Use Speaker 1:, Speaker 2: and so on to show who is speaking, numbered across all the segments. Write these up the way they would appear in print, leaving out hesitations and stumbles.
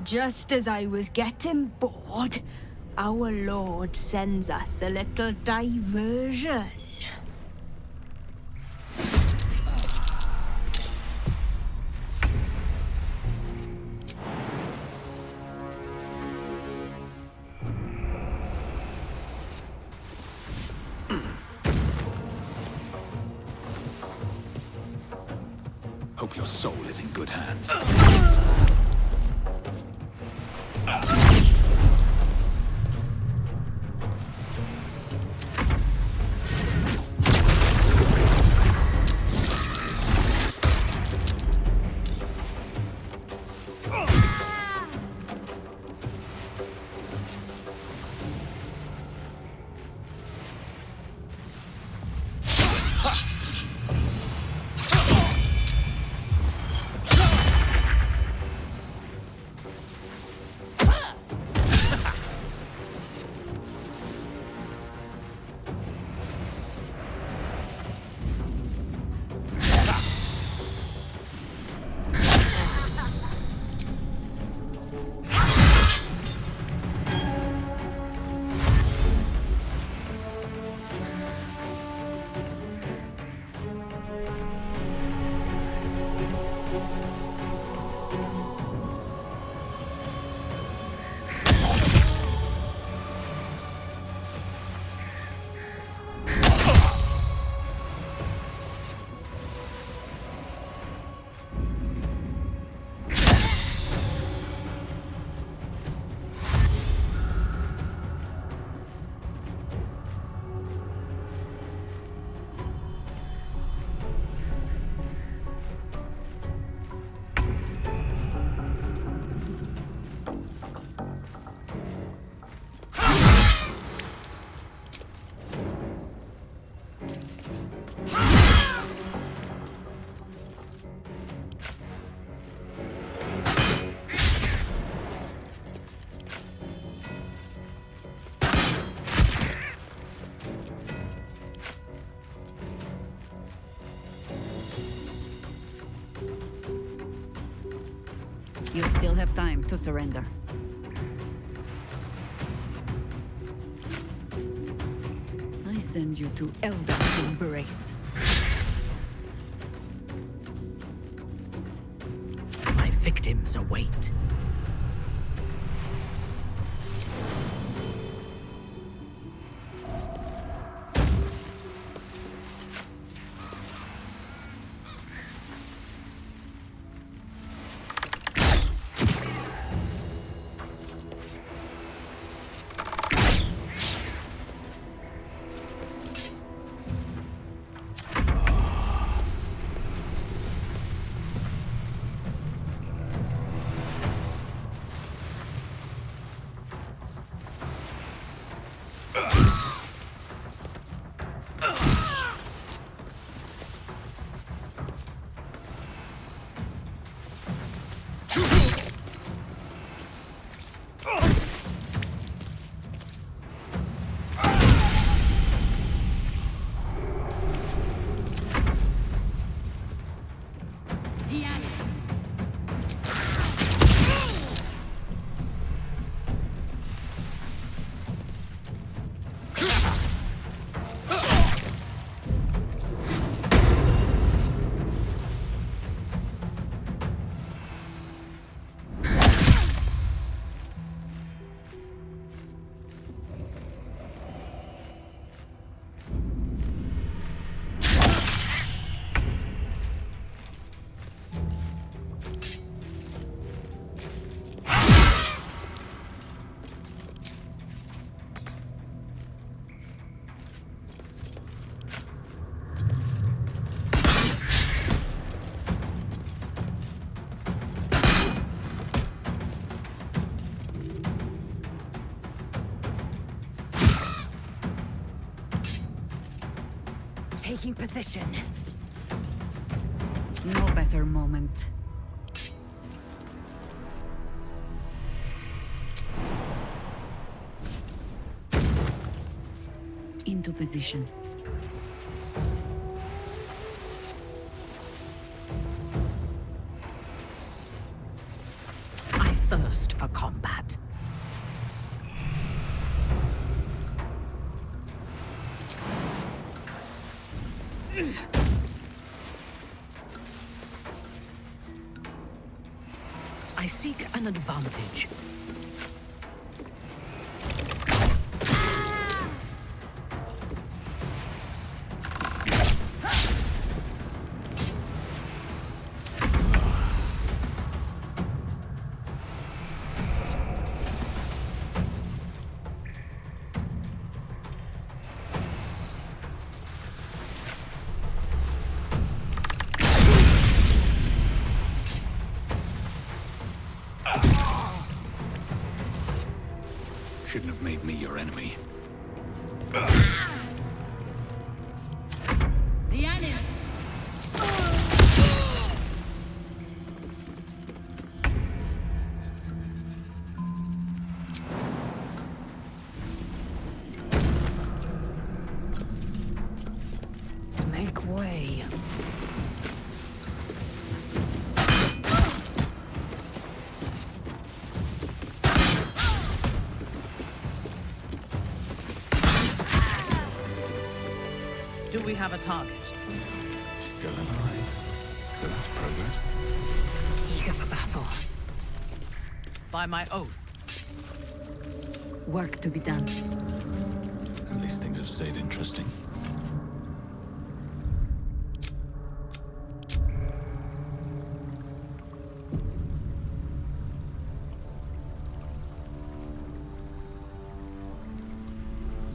Speaker 1: Just as I was getting bored, our Lord sends us a little diversion.
Speaker 2: Hope your soul is in good hands.
Speaker 3: You still have time to surrender. I send you to Elder's embrace.
Speaker 4: My victims await.
Speaker 3: Taking position. No better moment. Into position.
Speaker 4: I thirst. thirst for combat. I seek an advantage.
Speaker 2: Shouldn't have made me your enemy.
Speaker 3: The enemy!
Speaker 4: Make way. Do we have a target?
Speaker 2: Still alive. So that's progress.
Speaker 4: Eager for battle.
Speaker 5: By my oath.
Speaker 3: Work to be done.
Speaker 2: At least things have stayed interesting.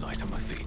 Speaker 2: Light on my feet.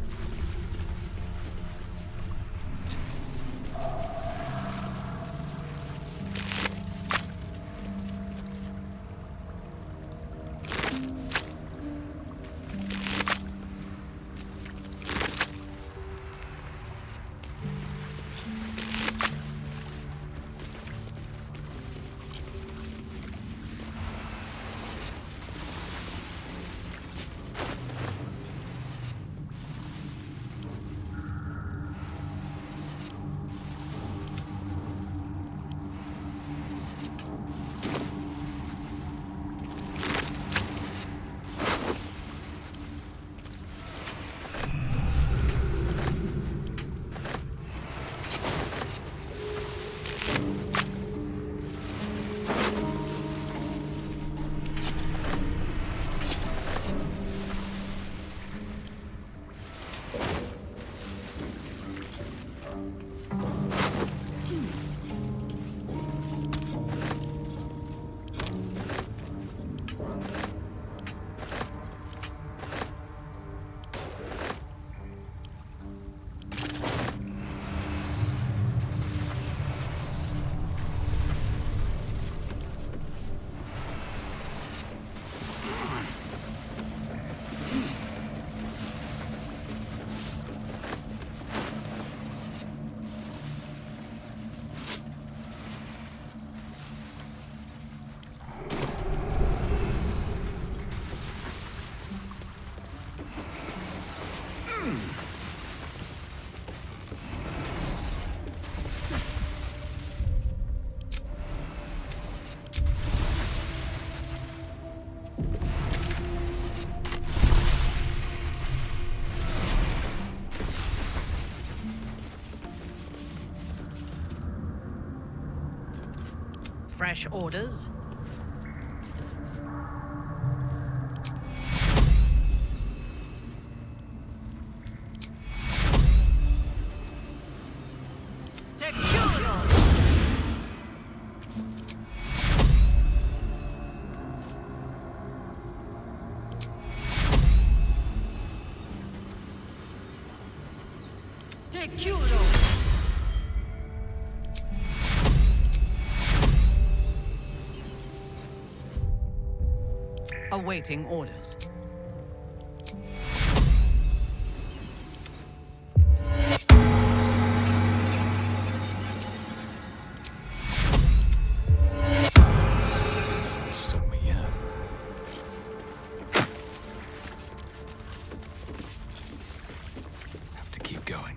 Speaker 5: Fresh orders. Awaiting orders.
Speaker 2: Stop me, yeah. Have to keep going.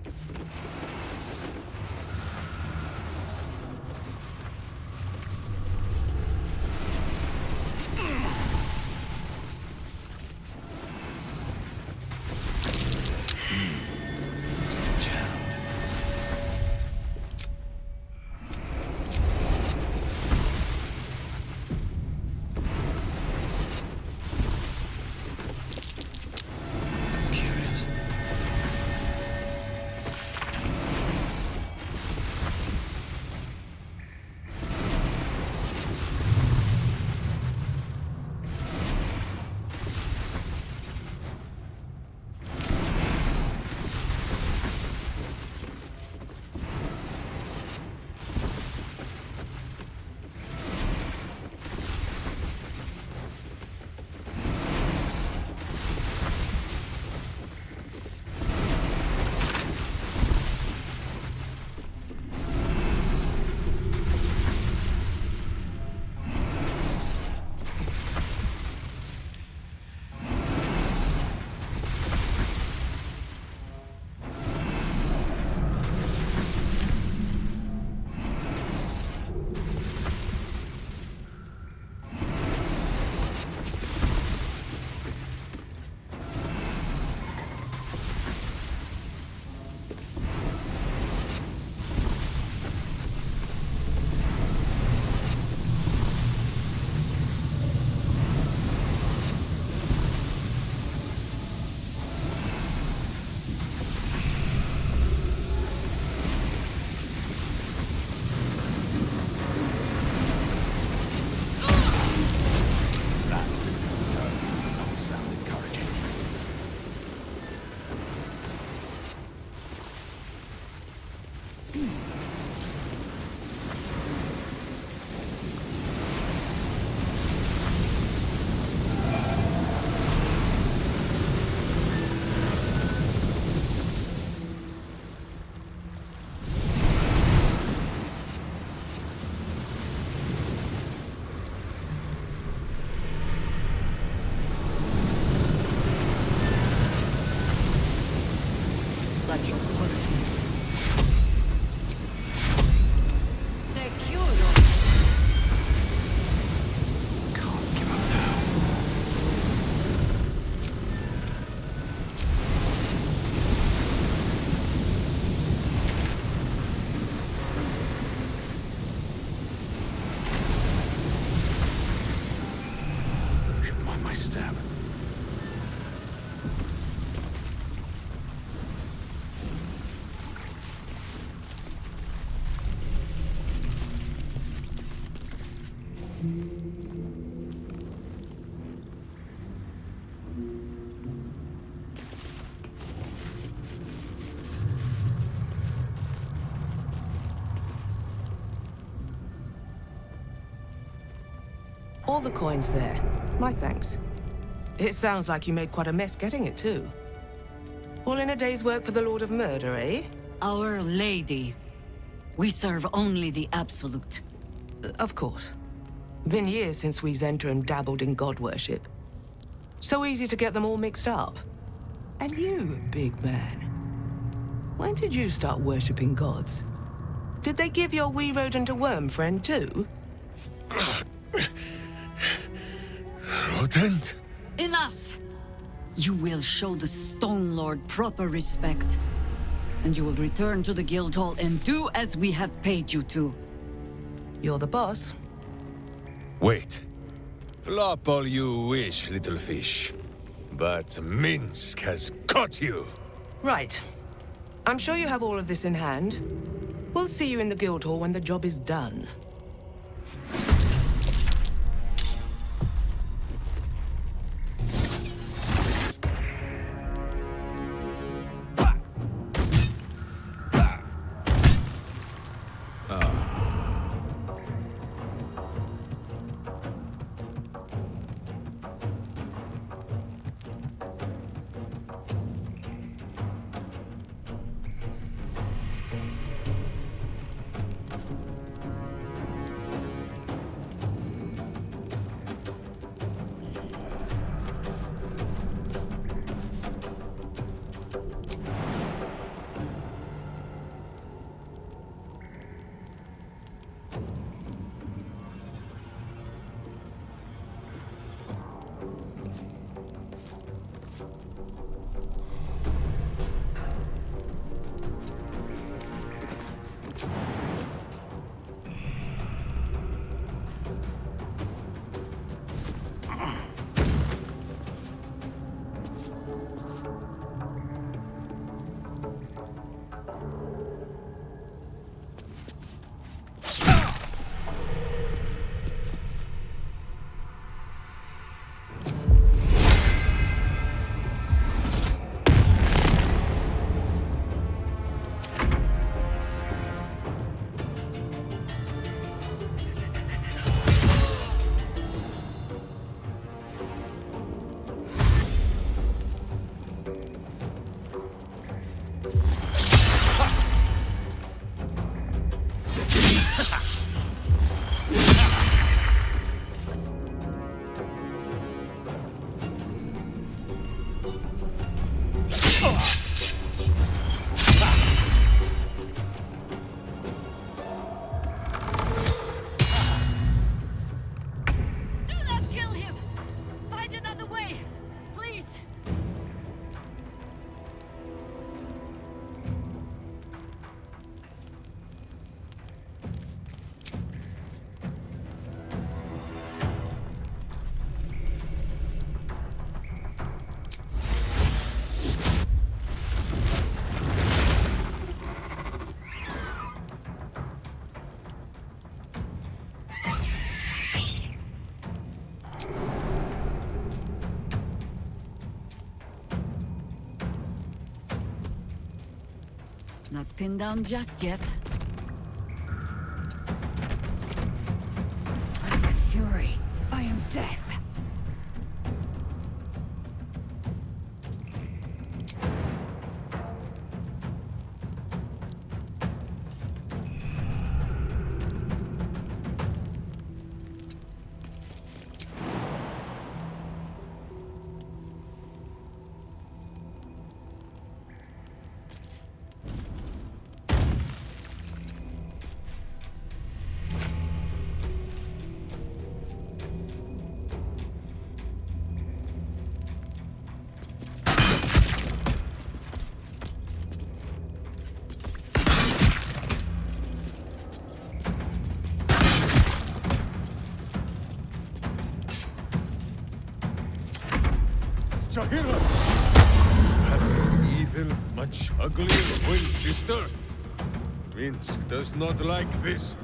Speaker 3: such authority. Secure.
Speaker 2: Can't give up now. Should mind my step.
Speaker 6: All the coins there. My thanks. It sounds like you made quite a mess getting it, too. All in a day's work for the Lord of Murder, eh?
Speaker 3: Our Lady. We serve only the Absolute.
Speaker 6: Of course. Been years since we Zentrum dabbled in god worship. So easy to get them all mixed up. And you, big man. When did you start worshipping gods? Did they give your wee rodent a worm friend, too?
Speaker 7: Rodent?
Speaker 3: Enough! You will show the Stone Lord proper respect. And you will return to the Guildhall and do as we have paid you to.
Speaker 6: You're the boss.
Speaker 7: Wait. Flop all you wish, little fish. But Minsk has caught you!
Speaker 6: Right. I'm sure you have all of this in hand. We'll see you in the Guildhall when the job is done.
Speaker 3: Not pinned down just yet.
Speaker 4: I am fury. I am death.
Speaker 7: Kira! Have evil much uglier twin sister? Minsk does not like this.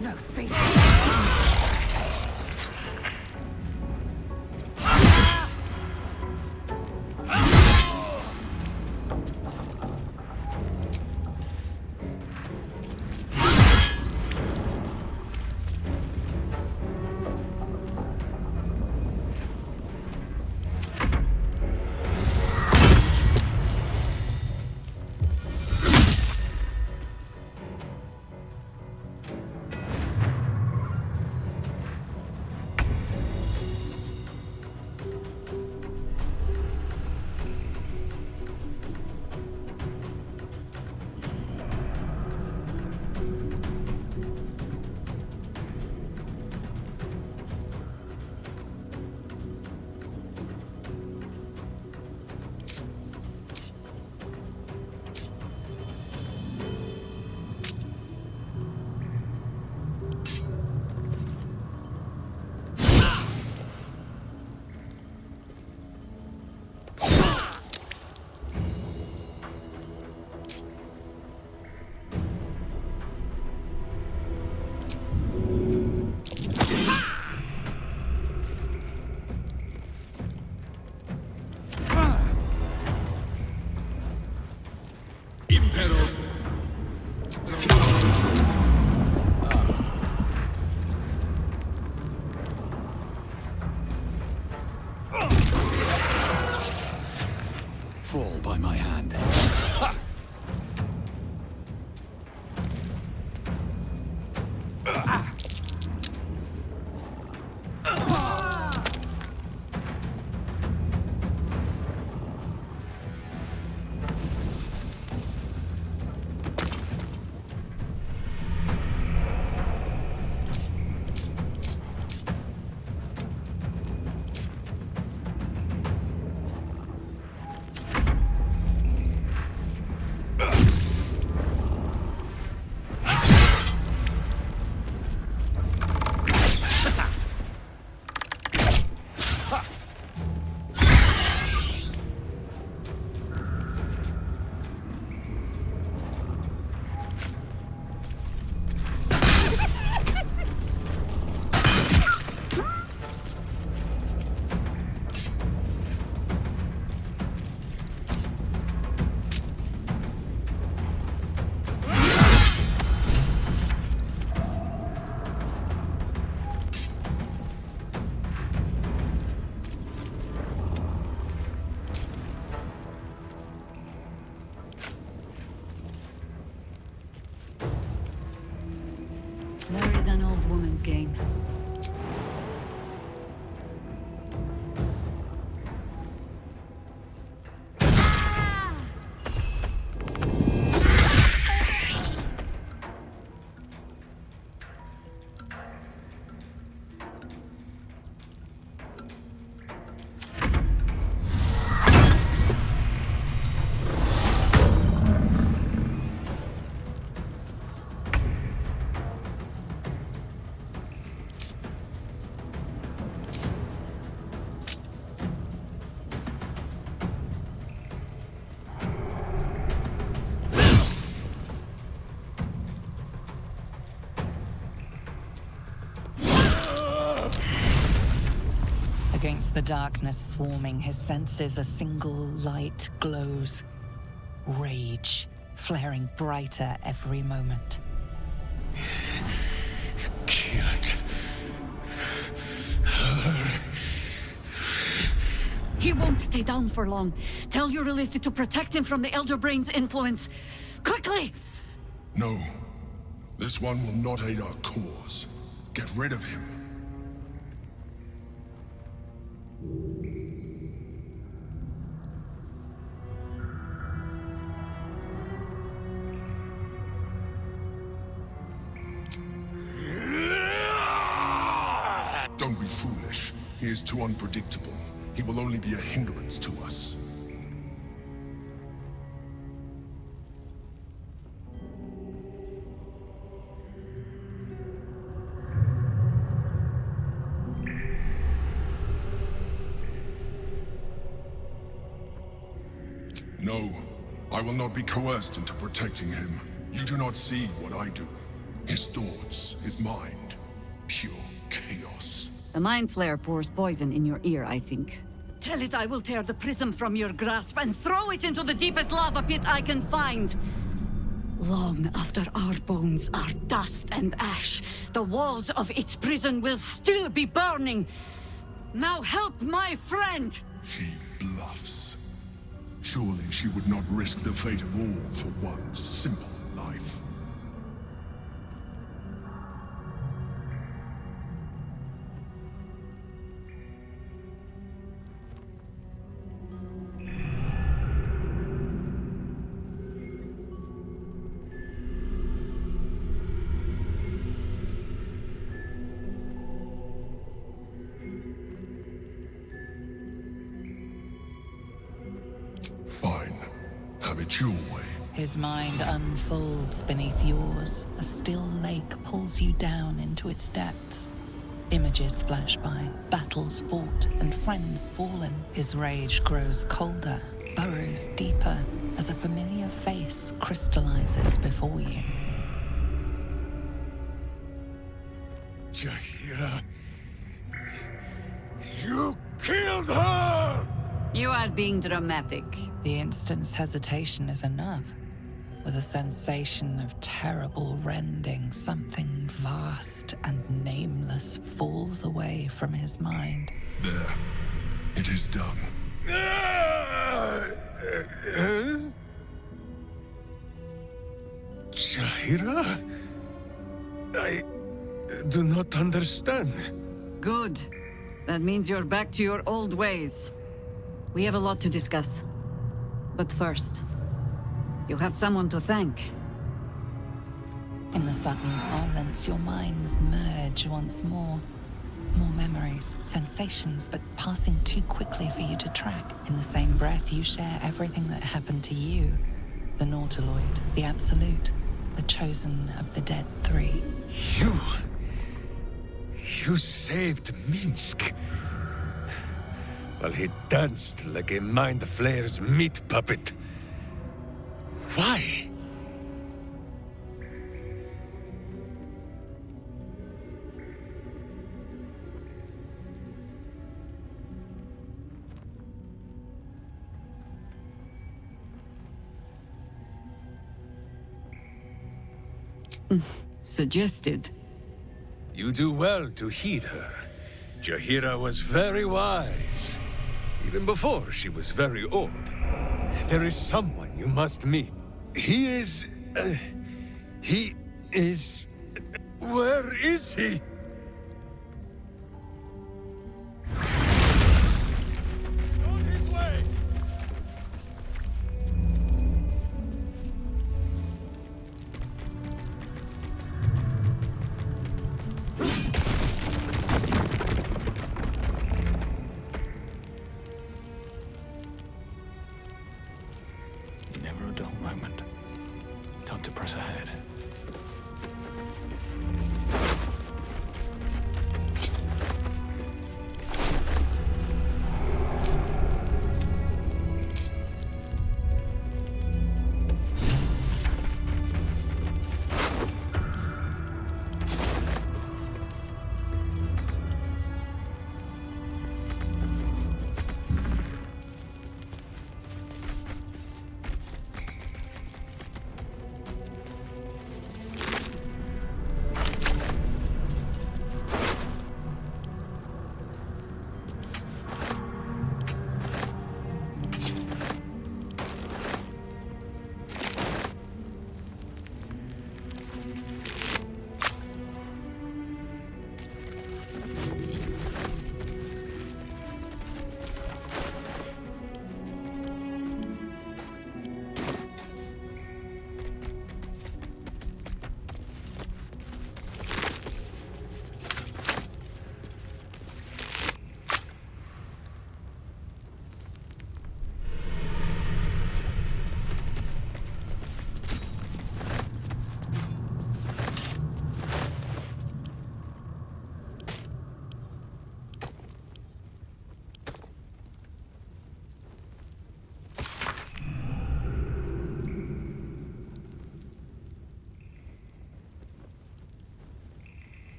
Speaker 4: No fear.
Speaker 2: Fall by my hand.
Speaker 3: anyone's game.
Speaker 5: Against the darkness swarming his senses, a single light glows. Rage, flaring brighter every moment.
Speaker 7: Killed her.
Speaker 3: He won't stay down for long. Tell your Lilith to protect him from the Elder Brain's influence. Quickly!
Speaker 8: No. This one will not aid our cause. Get rid of him. Don't be foolish. He is too unpredictable. He will only be a hindrance to us. No, I will not be coerced into protecting him. You do not see what I do. His thoughts, his mind, pure chaos.
Speaker 3: The Mind Flare pours poison in your ear, I think. Tell it I will tear the prism from your grasp and throw it into the deepest lava pit I can find. Long after our bones are dust and ash, the walls of its prison will still be burning. Now help my friend!
Speaker 8: She bluffs. Surely she would not risk the fate of all for one simple life. Fine. Have it your way.
Speaker 5: His mind unfolds beneath yours. A still lake pulls you down into its depths. Images flash by, battles fought, and friends fallen. His rage grows colder, burrows deeper, as a familiar face crystallizes before you.
Speaker 7: Jaheira, you killed her!
Speaker 3: You are being dramatic.
Speaker 5: The instant's hesitation is enough. With a sensation of terrible rending, something vast and nameless falls away from his mind.
Speaker 8: There. It is done.
Speaker 7: Jaheira? I do not understand.
Speaker 3: Good. That means you're back to your old ways. We have a lot to discuss. But first, you have someone to thank.
Speaker 5: In the sudden silence, your minds merge once more. More memories, sensations, but passing too quickly for you to track. In the same breath, you share everything that happened to you. The Nautiloid, the Absolute, the chosen of the Dead Three.
Speaker 7: You saved Minsk. While he danced like a Mind Flayer's meat puppet. Why?
Speaker 3: Suggested.
Speaker 7: You do well to heed her. Jaheira was very wise. Even before she was very old. There is someone you must meet. He is... Where is he?
Speaker 2: time to press ahead.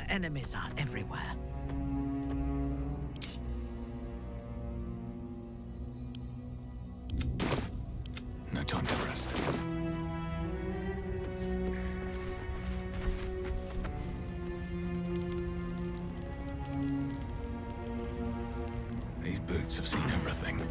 Speaker 9: Enemies are everywhere.
Speaker 2: No time to rest. These boots have seen everything.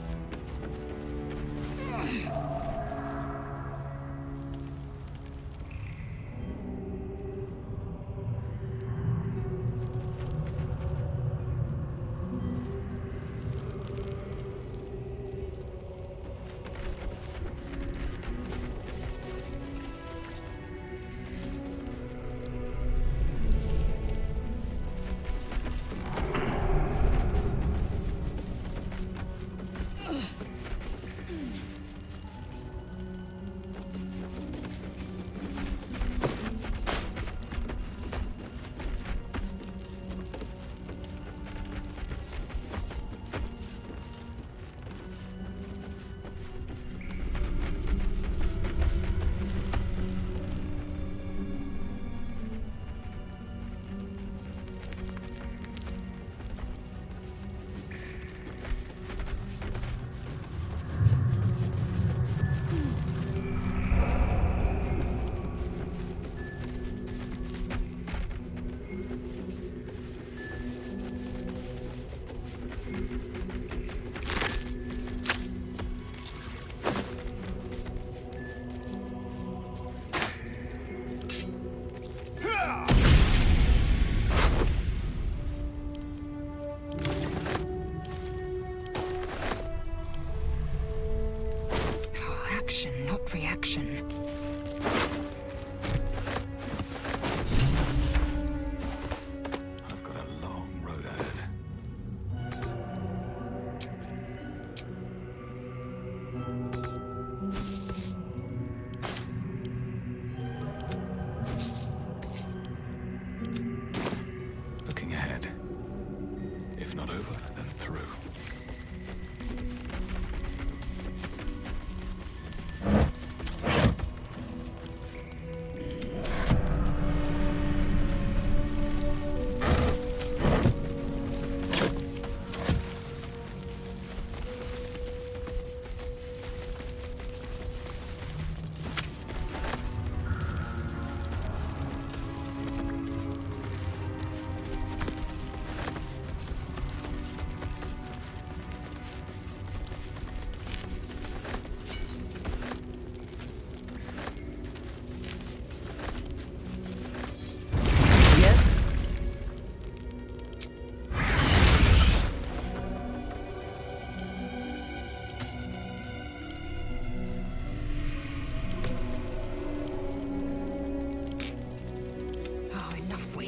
Speaker 1: Ugh.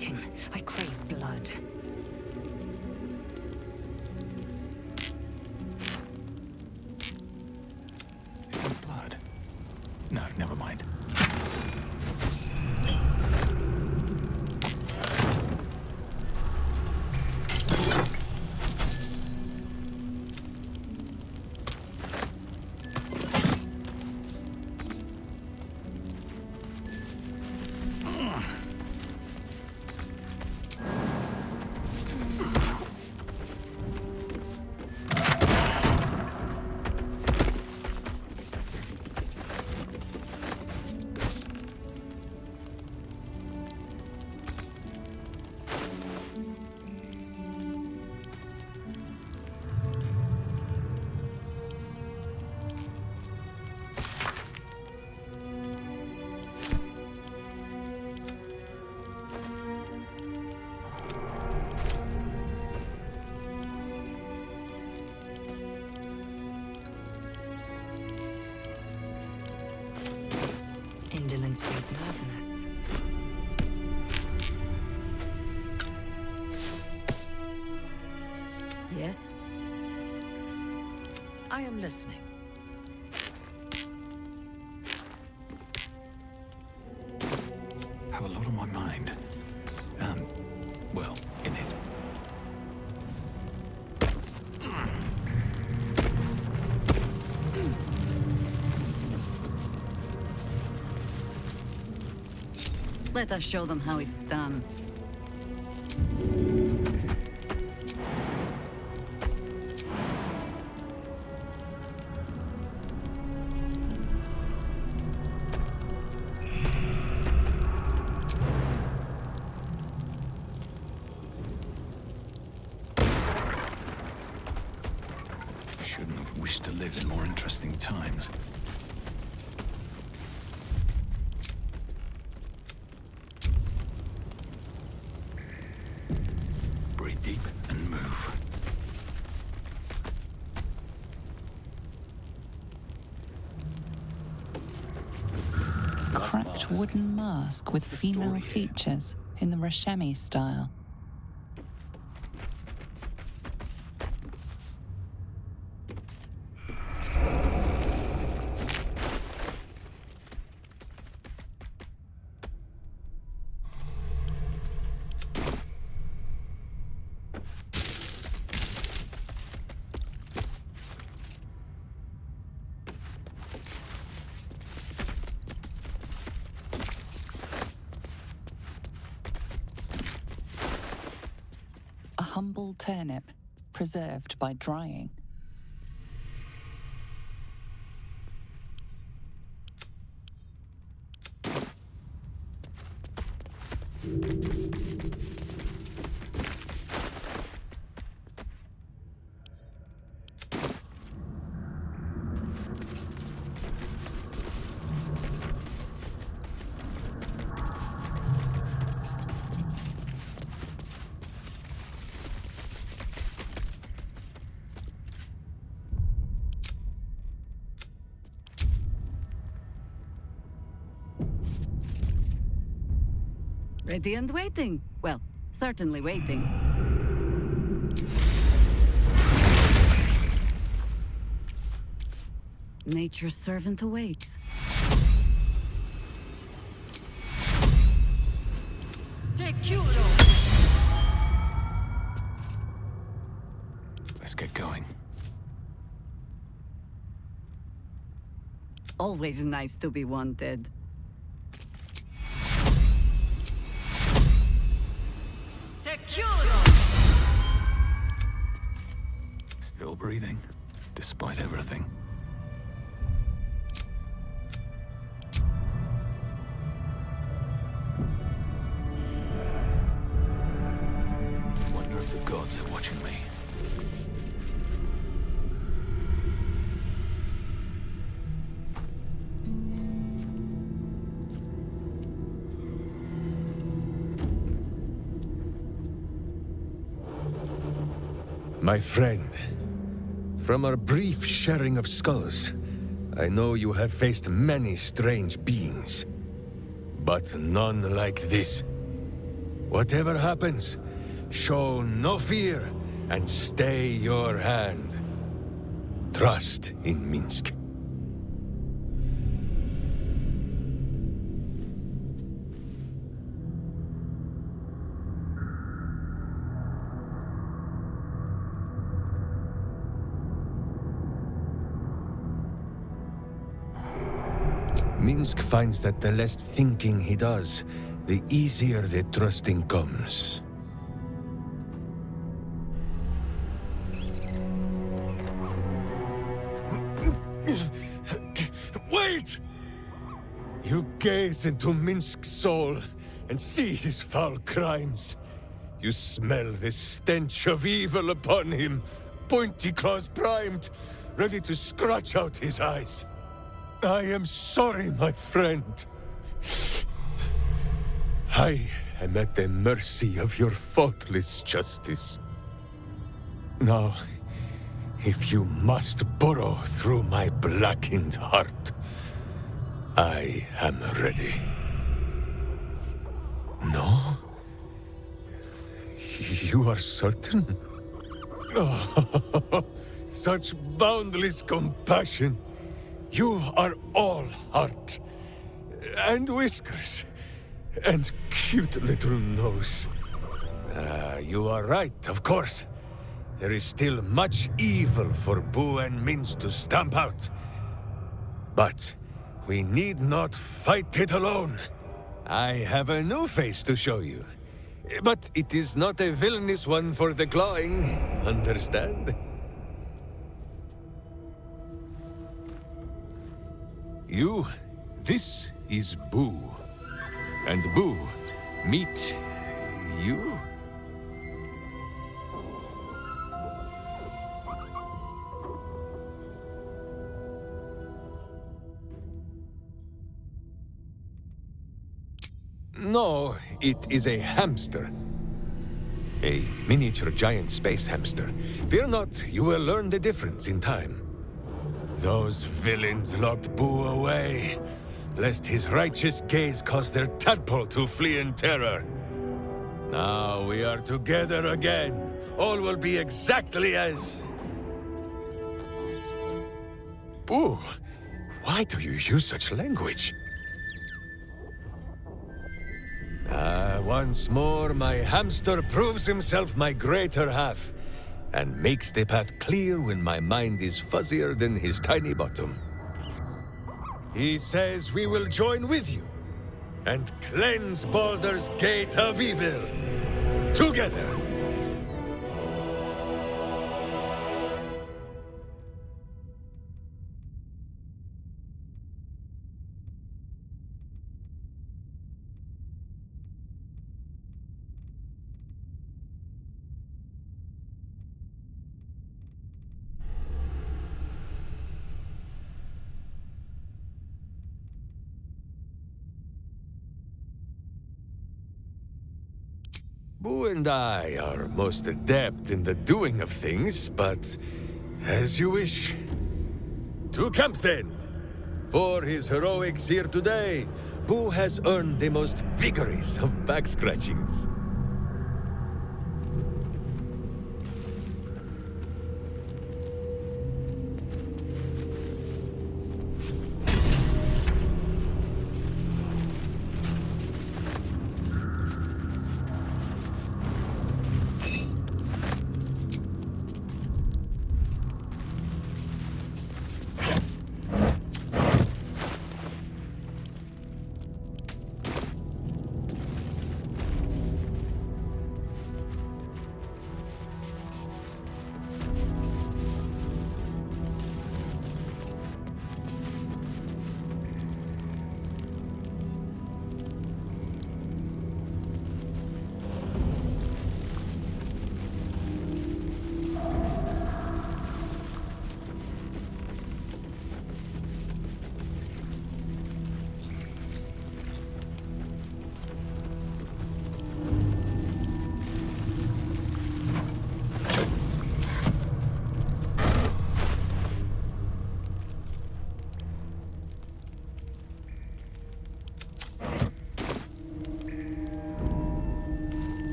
Speaker 3: eating. I crave blood.
Speaker 2: Is that blood? No, never mind.
Speaker 5: Indolence breeds madness.
Speaker 3: Yes?
Speaker 4: I am listening.
Speaker 2: Have a lot on my mind. And, well, in it.
Speaker 3: Let us show them how it's done.
Speaker 2: Shouldn't have wished to live in more interesting times. Breathe deep and move.
Speaker 5: Cracked wooden mask with female features in the Rashemi style. A humble turnip, preserved by drying.
Speaker 3: Ready and waiting. Well, certainly waiting. Nature's servant awaits. Tekuro!
Speaker 2: Let's get going.
Speaker 3: Always nice to be wanted.
Speaker 2: Still breathing, despite everything. Wonder if the gods are watching me.
Speaker 7: My friend, from our brief sharing of skulls, I know you have faced many strange beings, but none like this. Whatever happens, show no fear and stay your hand. Trust in Minsk. Minsk finds that the less thinking he does, the easier the trusting comes. Wait! You gaze into Minsk's soul and see his foul crimes. You smell the stench of evil upon him, pointy claws primed, ready to scratch out his eyes. I am sorry, my friend. I am at the mercy of your faultless justice. Now, if you must burrow through my blackened heart, I am ready. No? You are certain? Oh, such boundless compassion. You are all heart, and whiskers, and cute little nose. You are right, of course. There is still much evil for Boo and Minsk to stamp out. But we need not fight it alone. I have a new face to show you. But it is not a villainous one for the clawing, understand? This is Boo. And Boo, meet you? No, it is a hamster. A miniature giant space hamster. Fear not, you will learn the difference in time. Those villains locked Boo away, lest his righteous gaze cause their tadpole to flee in terror. Now we are together again. All will be exactly as... Boo, why do you use such language? Once more, my hamster proves himself my greater half, and makes the path clear when my mind is fuzzier than his tiny bottom. He says we will join with you, and cleanse Baldur's gate of evil, together! Boo and I are most adept in the doing of things, but as you wish. To camp then! For his heroics here today, Boo has earned the most vigorous of back scratchings.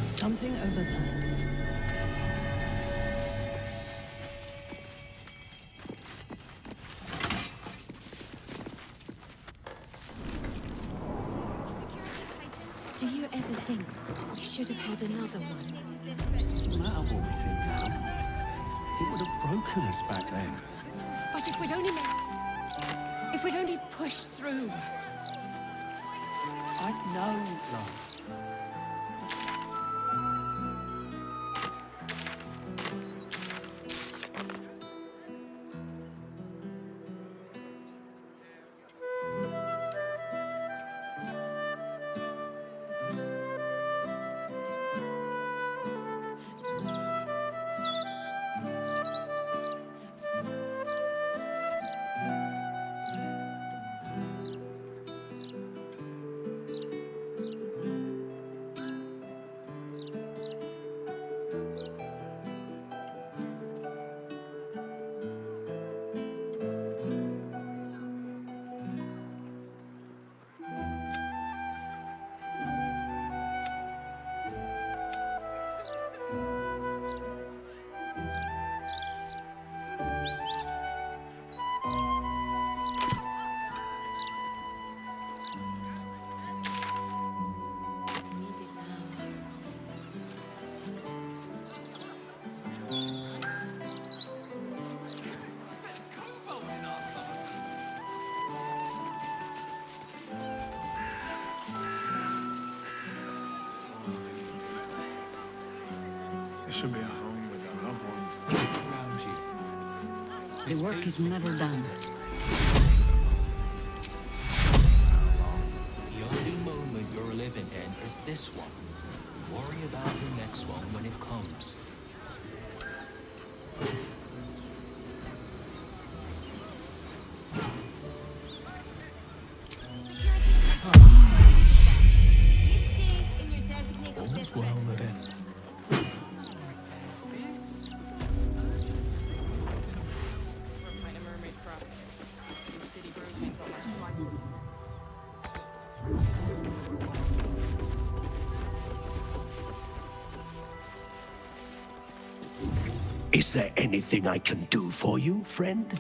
Speaker 6: Something over there.
Speaker 1: Do you ever think we should have had another one?
Speaker 2: Doesn't matter what we think now. It would have broken us back then.
Speaker 4: But if we'd only pushed through.
Speaker 2: I know, love. Should be a home with our loved ones around you.
Speaker 3: The work is never done.
Speaker 9: The only moment you're living in is this one. Worry about the next one when it comes.
Speaker 2: All's well that ends.
Speaker 10: Is there anything I can do for you, friend?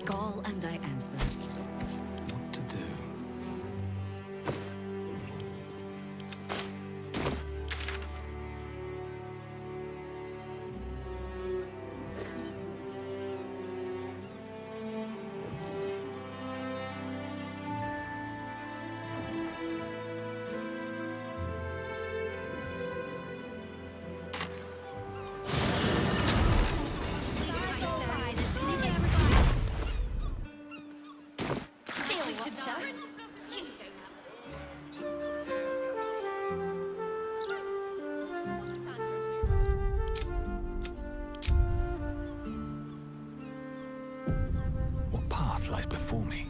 Speaker 3: Call and I answer.
Speaker 2: What to do? What path lies before me?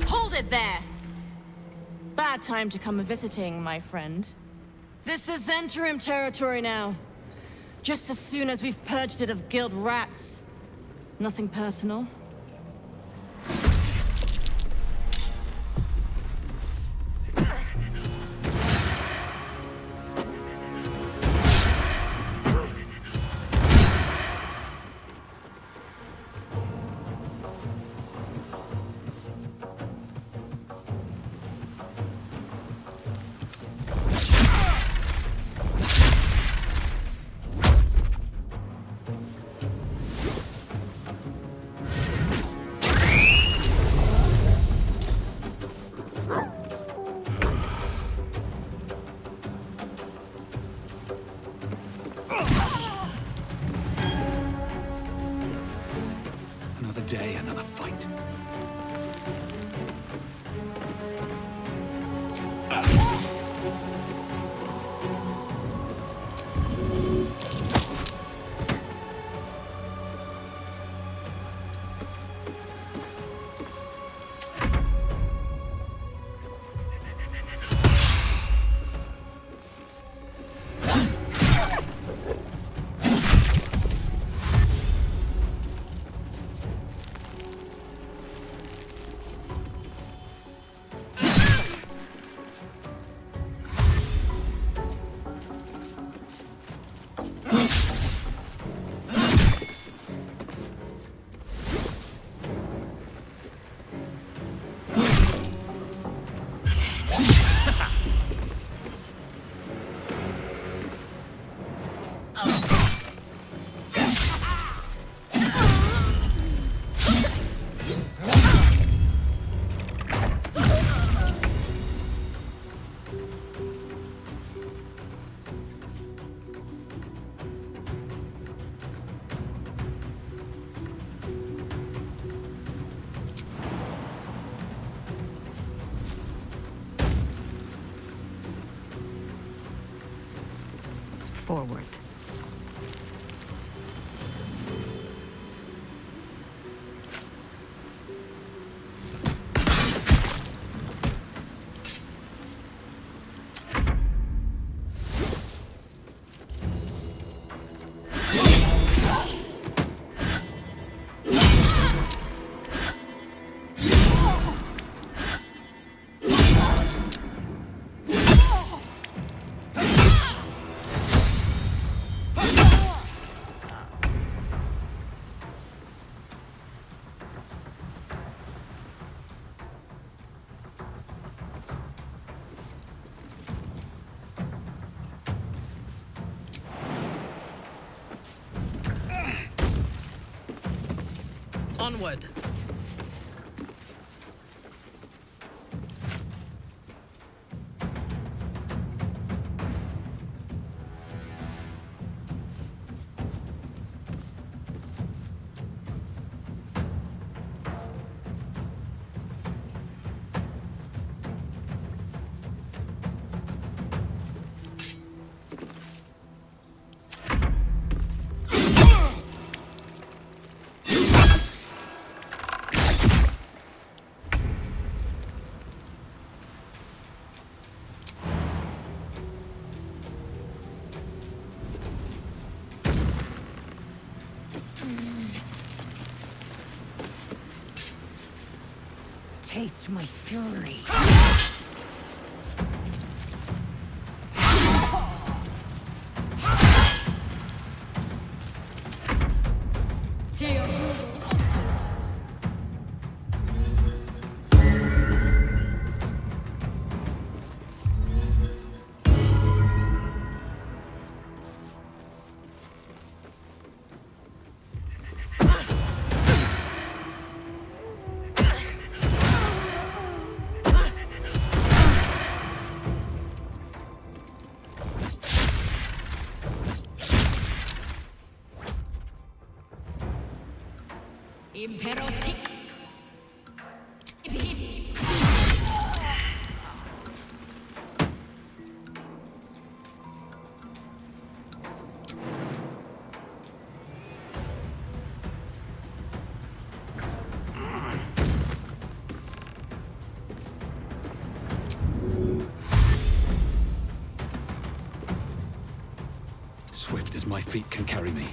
Speaker 11: Hold it there! Bad time to come a-visiting, my friend. This is interim territory now. Just as soon as we've purged it of guild rats. Nothing personal.
Speaker 2: day, another fight.
Speaker 3: Forward.
Speaker 12: Onward.
Speaker 4: Taste my fury.
Speaker 2: Swift as my feet can carry me.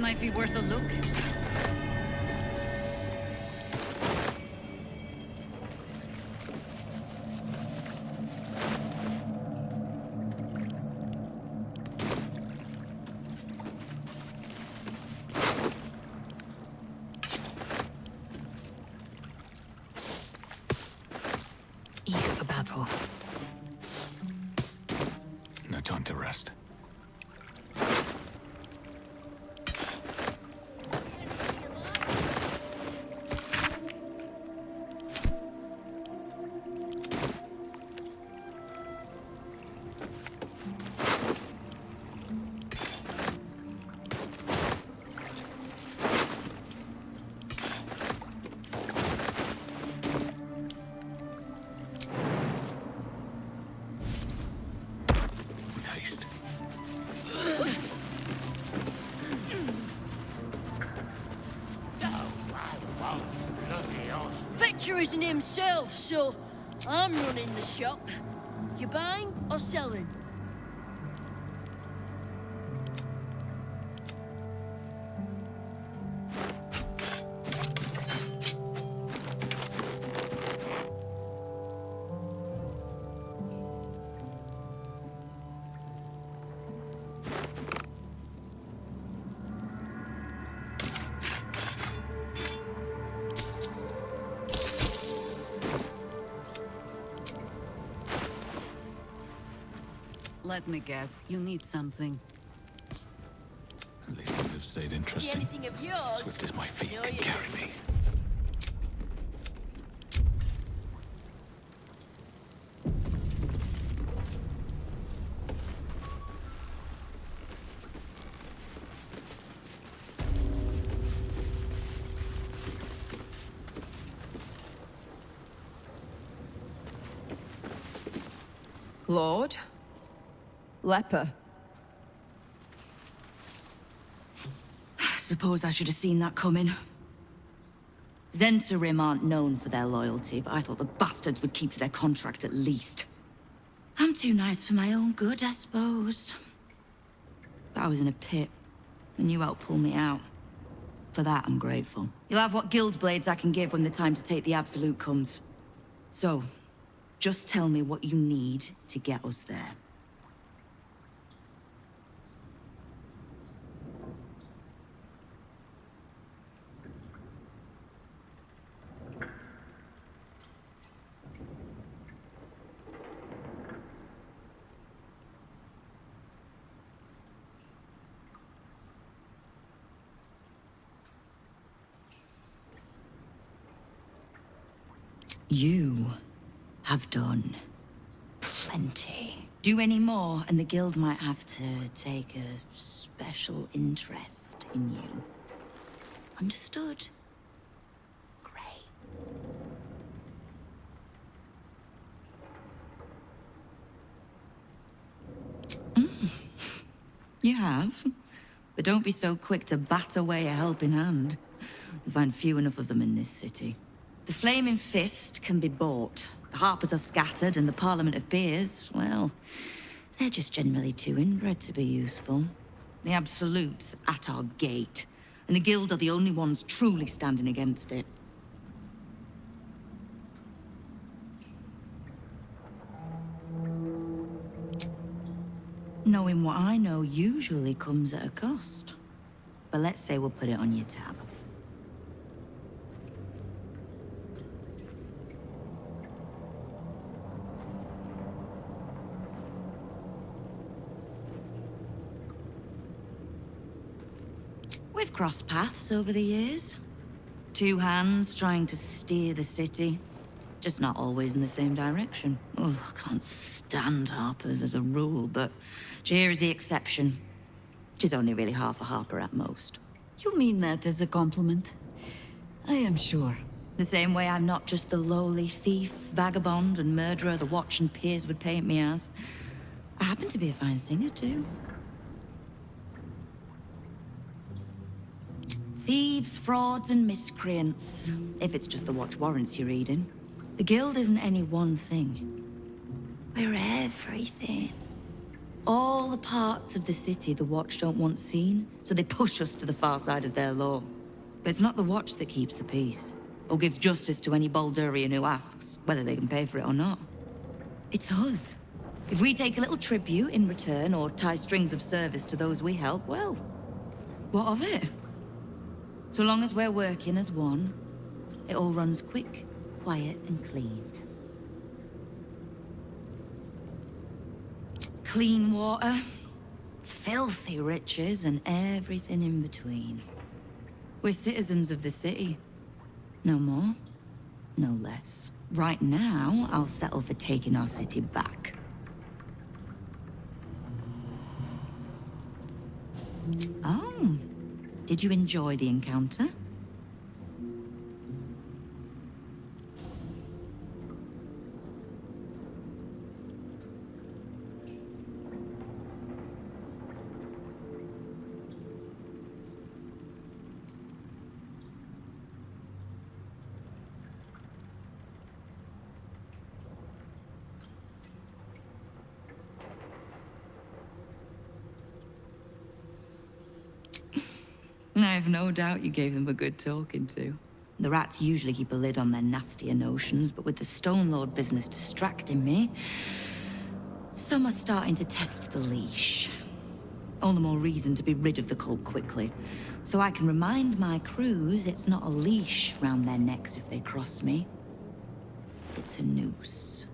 Speaker 3: might be worth a look.
Speaker 4: Eager for battle.
Speaker 2: No time to rest. With haste.
Speaker 12: Victor isn't himself, so I'm running the shop. You buying or selling?
Speaker 3: Let me guess, you need something.
Speaker 2: At least things have stayed
Speaker 12: See
Speaker 2: interesting.
Speaker 12: anything of yours?
Speaker 2: Swift as my feet
Speaker 12: No,
Speaker 2: can
Speaker 12: you
Speaker 2: carry me.
Speaker 1: Lord? Leper.
Speaker 13: Suppose I should have seen that coming. Zentarim aren't known for their loyalty, but I thought the bastards would keep to their contract at least. I'm too nice for my own good, I suppose. But I was in a pit, and you helped pull me out. For that, I'm grateful. You'll have what guild blades I can give when the time to take the Absolute comes. So, just tell me what you need to get us there. You have done plenty. Do any more, and the guild might have to take a special interest in you. Understood? Great. You have. But don't be so quick to bat away a helping hand. You'll find few enough of them in this city. The Flaming Fist can be bought. The Harpers are scattered, and the Parliament of Peers, well, they're just generally too inbred to be useful. The Absolute's at our gate, and the Guild are the only ones truly standing against it. Knowing what I know usually comes at a cost. But let's say we'll put it on your tab. We've crossed paths over the years. Two hands trying to steer the city. Just not always in the same direction. Ugh, can't stand Harpers as a rule, but Jair is the exception. She's only really half a Harper at most.
Speaker 3: You mean that as a compliment? I am sure.
Speaker 13: The same way I'm not just the lowly thief, vagabond, and murderer the Watch and Peers would paint me as. I happen to be a fine singer, too. Thieves, frauds, and miscreants. If it's just the Watch warrants you're reading. The Guild isn't any one thing. We're everything. All the parts of the city the Watch don't want seen, so they push us to the far side of their law. But it's not the Watch that keeps the peace, or gives justice to any Baldurian who asks, whether they can pay for it or not. It's us. If we take a little tribute in return, or tie strings of service to those we help, well, what of it? So long as we're working as one, it all runs quick, quiet, and clean. Clean water, filthy riches, and everything in between. We're citizens of the city. No more, no less. Right now, I'll settle for taking our city back. Oh, did you enjoy the encounter? I have no doubt you gave them a good talking to. The rats usually keep a lid on their nastier notions, but with the Stone Lord business distracting me, some are starting to test the leash. All the more reason to be rid of the cult quickly, so I can remind my crews it's not a leash round their necks if they cross me. It's a noose.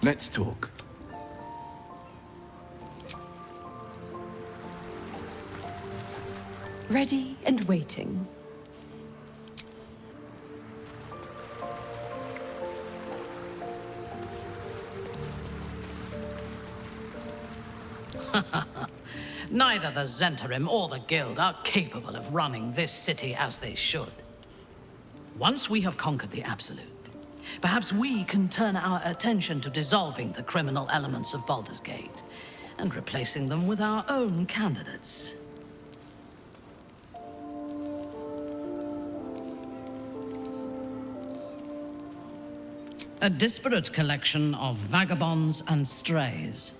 Speaker 2: Let's talk.
Speaker 14: Ready and waiting.
Speaker 4: Neither the Zentarim or the Guild are capable of running this city as they should. Once we have conquered the Absolute, perhaps we can turn our attention to dissolving the criminal elements of Baldur's Gate and replacing them with our own candidates. A disparate collection of vagabonds and strays.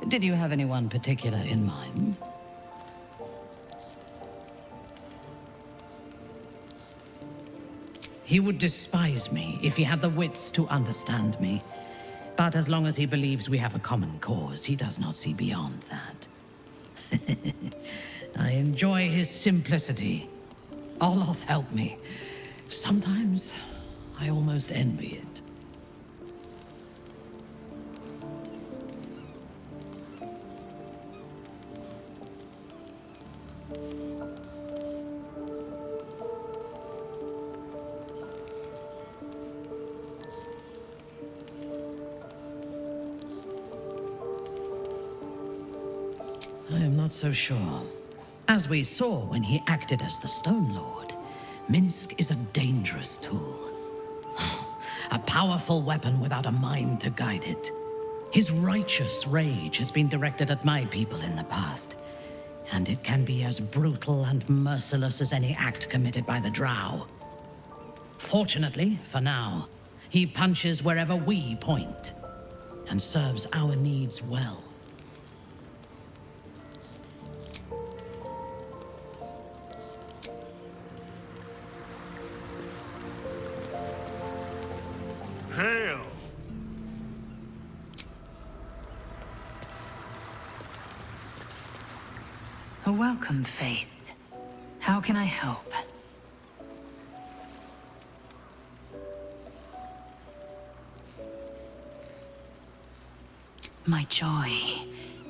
Speaker 4: Did you have anyone particular in mind? He would despise me if he had the wits to understand me. But as long as he believes we have a common cause, he does not see beyond that. I enjoy his simplicity. Oloth helped me. Sometimes I almost envy it. I am not so sure. As we saw when he acted as the Stone Lord, Minsk is a dangerous tool. A powerful weapon without a mind to guide it. His righteous rage has been directed at my people in the past, and it can be as brutal and merciless as any act committed by the Drow. Fortunately, for now, he punches wherever we point, and serves our needs well.
Speaker 5: A welcome face. How can I help? My joy,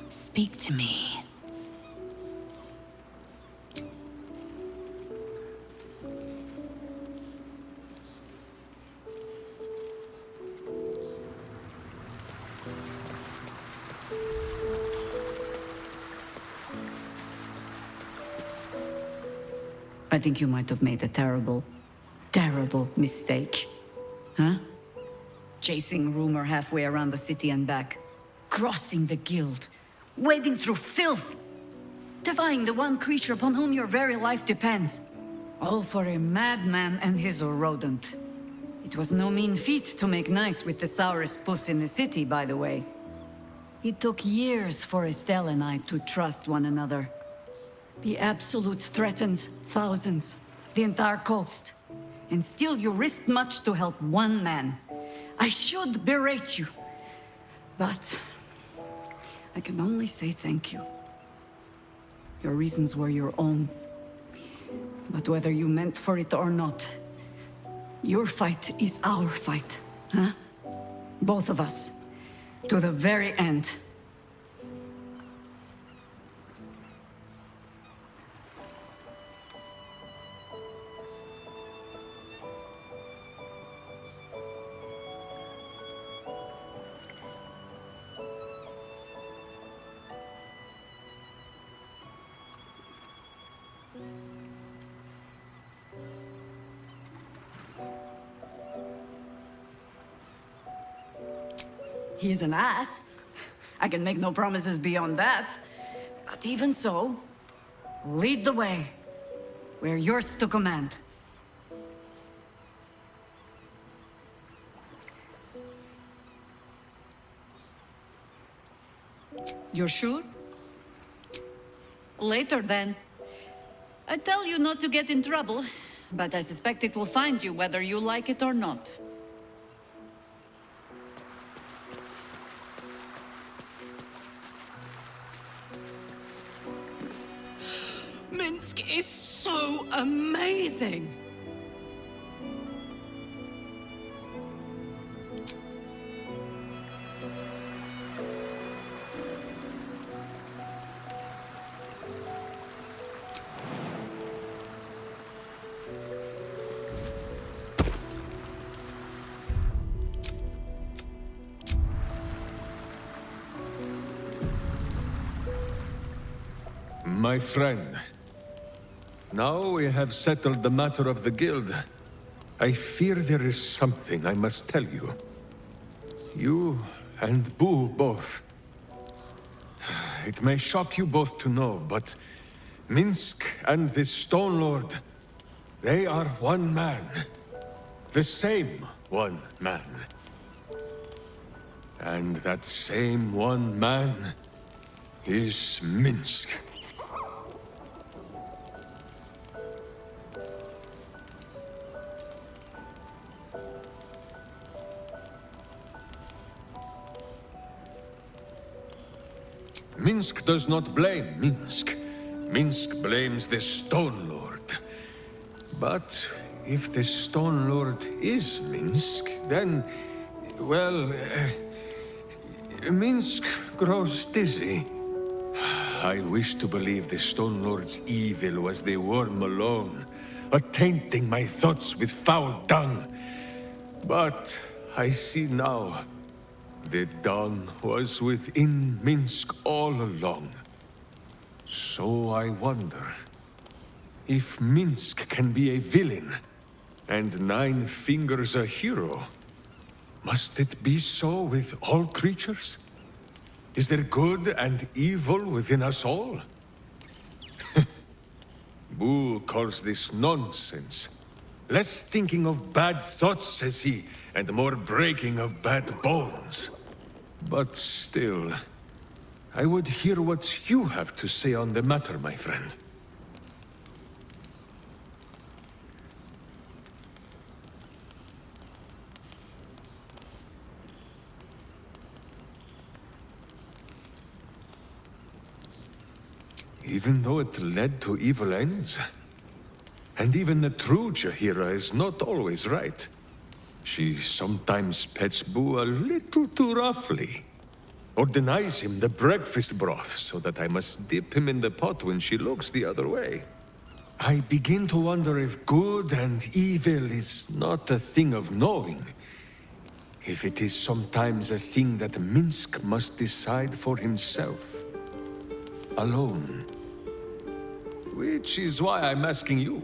Speaker 5: speak to me.
Speaker 3: I think you might have made a terrible, terrible mistake. Huh? Chasing rumor halfway around the city and back. Crossing the guild. Wading through filth. Defying the one creature upon whom your very life depends. All for a madman and his rodent. It was no mean feat to make nice with the sourest puss in the city, by the way. It took years for Estelle and I to trust one another. The Absolute threatens thousands, the entire coast. And still you risked much to help one man. I should berate you, but I can only say thank you. Your reasons were your own. But whether you meant for it or not, your fight is our fight, huh? Both of us, to the very end. He's an ass. I can make no promises beyond that. But even so, lead the way. We're yours to command. You're sure? Later, then. I tell you not to get in trouble, but I suspect it will find you whether you like it or not.
Speaker 4: Minsk is so amazing!
Speaker 7: My friend, now we have settled the matter of the guild. I fear there is something I must tell you. You and Boo both. It may shock you both to know, but Minsk and this Stone Lord, they are one man. The same one man. And that same one man is Minsk. Minsk does not blame Minsk. Minsk blames the Stone Lord. But if the Stone Lord is Minsk, then, well, Minsk grows dizzy. I wish to believe the Stone Lord's evil was the worm alone, tainting my thoughts with foul dung. But I see now. The dung was within Minsk all along. So I wonder, if Minsk can be a villain, and Nine Fingers a hero, must it be so with all creatures? Is there good and evil within us all? Boo calls this nonsense. Less thinking of bad thoughts, says he, and more breaking of bad bones. But still, I would hear what you have to say on the matter, my friend. even though it led to evil ends. And even the true Jaheira is not always right. She sometimes pets Boo a little too roughly. Or denies him the breakfast broth so that I must dip him in the pot when she looks the other way. I begin to wonder if good and evil is not a thing of knowing. If it is sometimes a thing that Minsk must decide for himself. Alone. Which is why I'm asking you.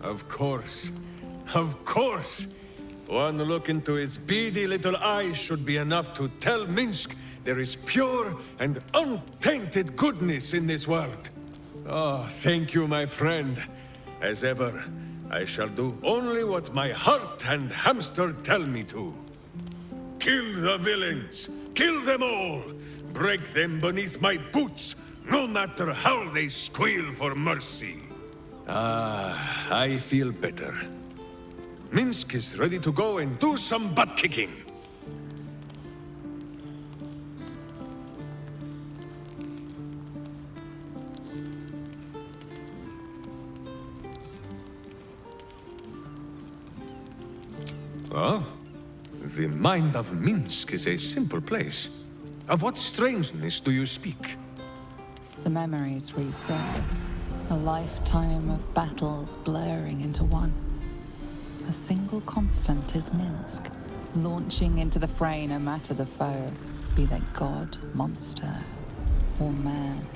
Speaker 7: Of course. Of course! One look into his beady little eyes should be enough to tell Minsk there is pure and untainted goodness in this world. Oh, thank you, my friend. As ever, I shall do only what my heart and hamster tell me to. Kill the villains! Kill them all! Break them beneath my boots, no matter how they squeal for mercy. Ah, I feel better. Minsk is ready to go and do some butt-kicking. Oh, the mind of Minsk is a simple place. Of what strangeness do you speak?
Speaker 5: The memories resurface. A lifetime of battles blurring into one. A single constant is Minsk, launching into the fray no matter the foe, be they god, monster, or man.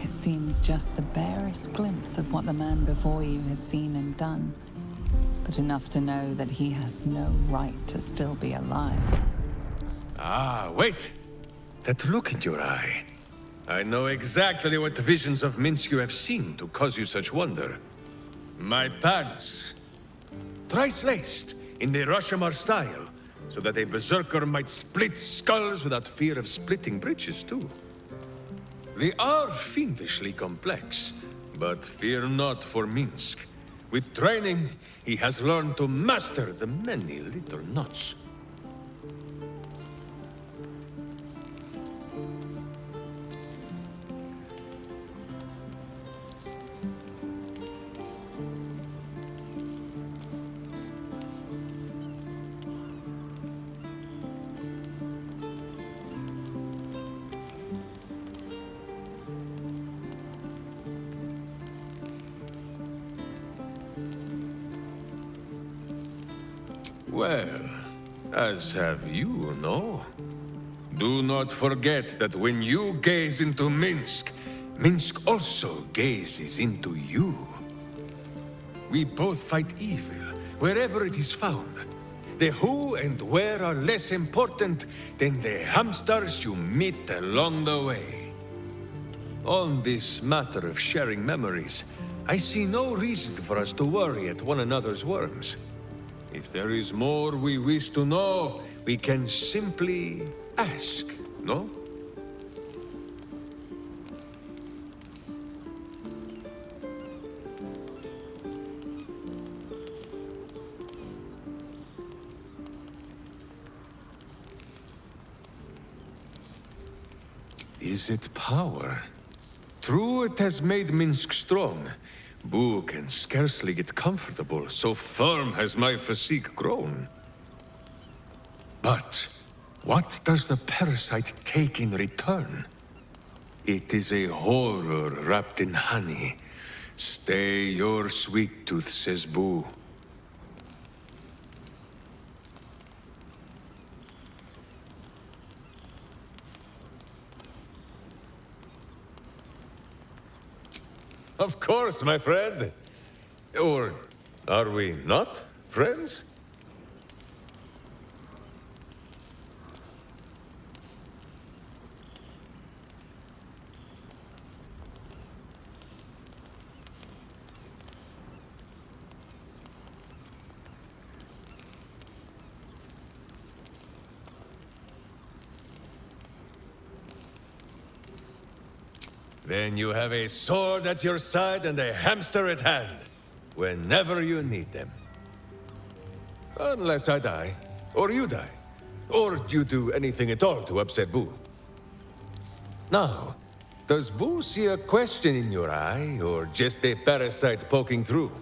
Speaker 5: It seems just the barest glimpse of what the man before you has seen and done, but enough to know that he has no right to still be alive.
Speaker 7: Ah, wait! That look in your eye. I know exactly what visions of Minsk you have seen to cause you such wonder. My pants. Thrice laced, in the Rashomar style, so that a berserker might split skulls without fear of splitting bridges, too. They are fiendishly complex, but fear not for Minsk. With training, he has learned to master the many little knots. Well, as have you, no? Do not forget that when you gaze into Minsk, Minsk also gazes into you. We both fight evil, wherever it is found. The who and where are less important than the hamsters you meet along the way. On this matter of sharing memories, I see no reason for us to worry at one another's worms. If there is more we wish to know, we can simply ask, no? Is it power? True, it has made Minsk strong. Boo can scarcely get comfortable, so firm has my physique grown. But what does the parasite take in return? It is a horror wrapped in honey. Stay your sweet tooth, says Boo. Of course, my friend. Or are we not friends? Then you have a sword at your side and a hamster at hand, whenever you need them. Unless I die, or you die, or you do anything at all to upset Boo. Now, does Boo see a question in your eye, or just a parasite poking through?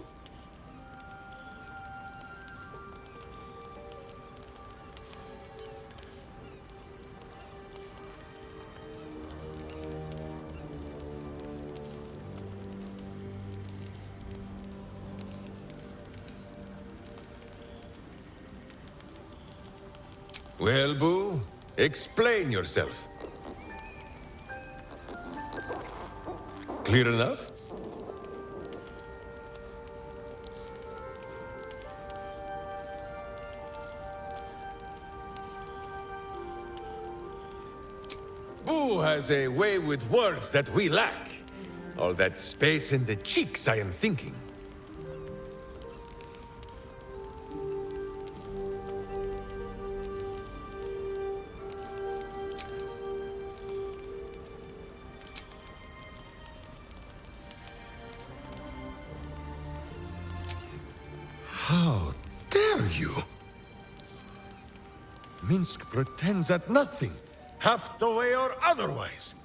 Speaker 7: Well, Boo, explain yourself. Clear enough? Boo has a way with words that we lack. All that space in the cheeks, I am thinking. How dare you? Minsk pretends at nothing, half the way or otherwise.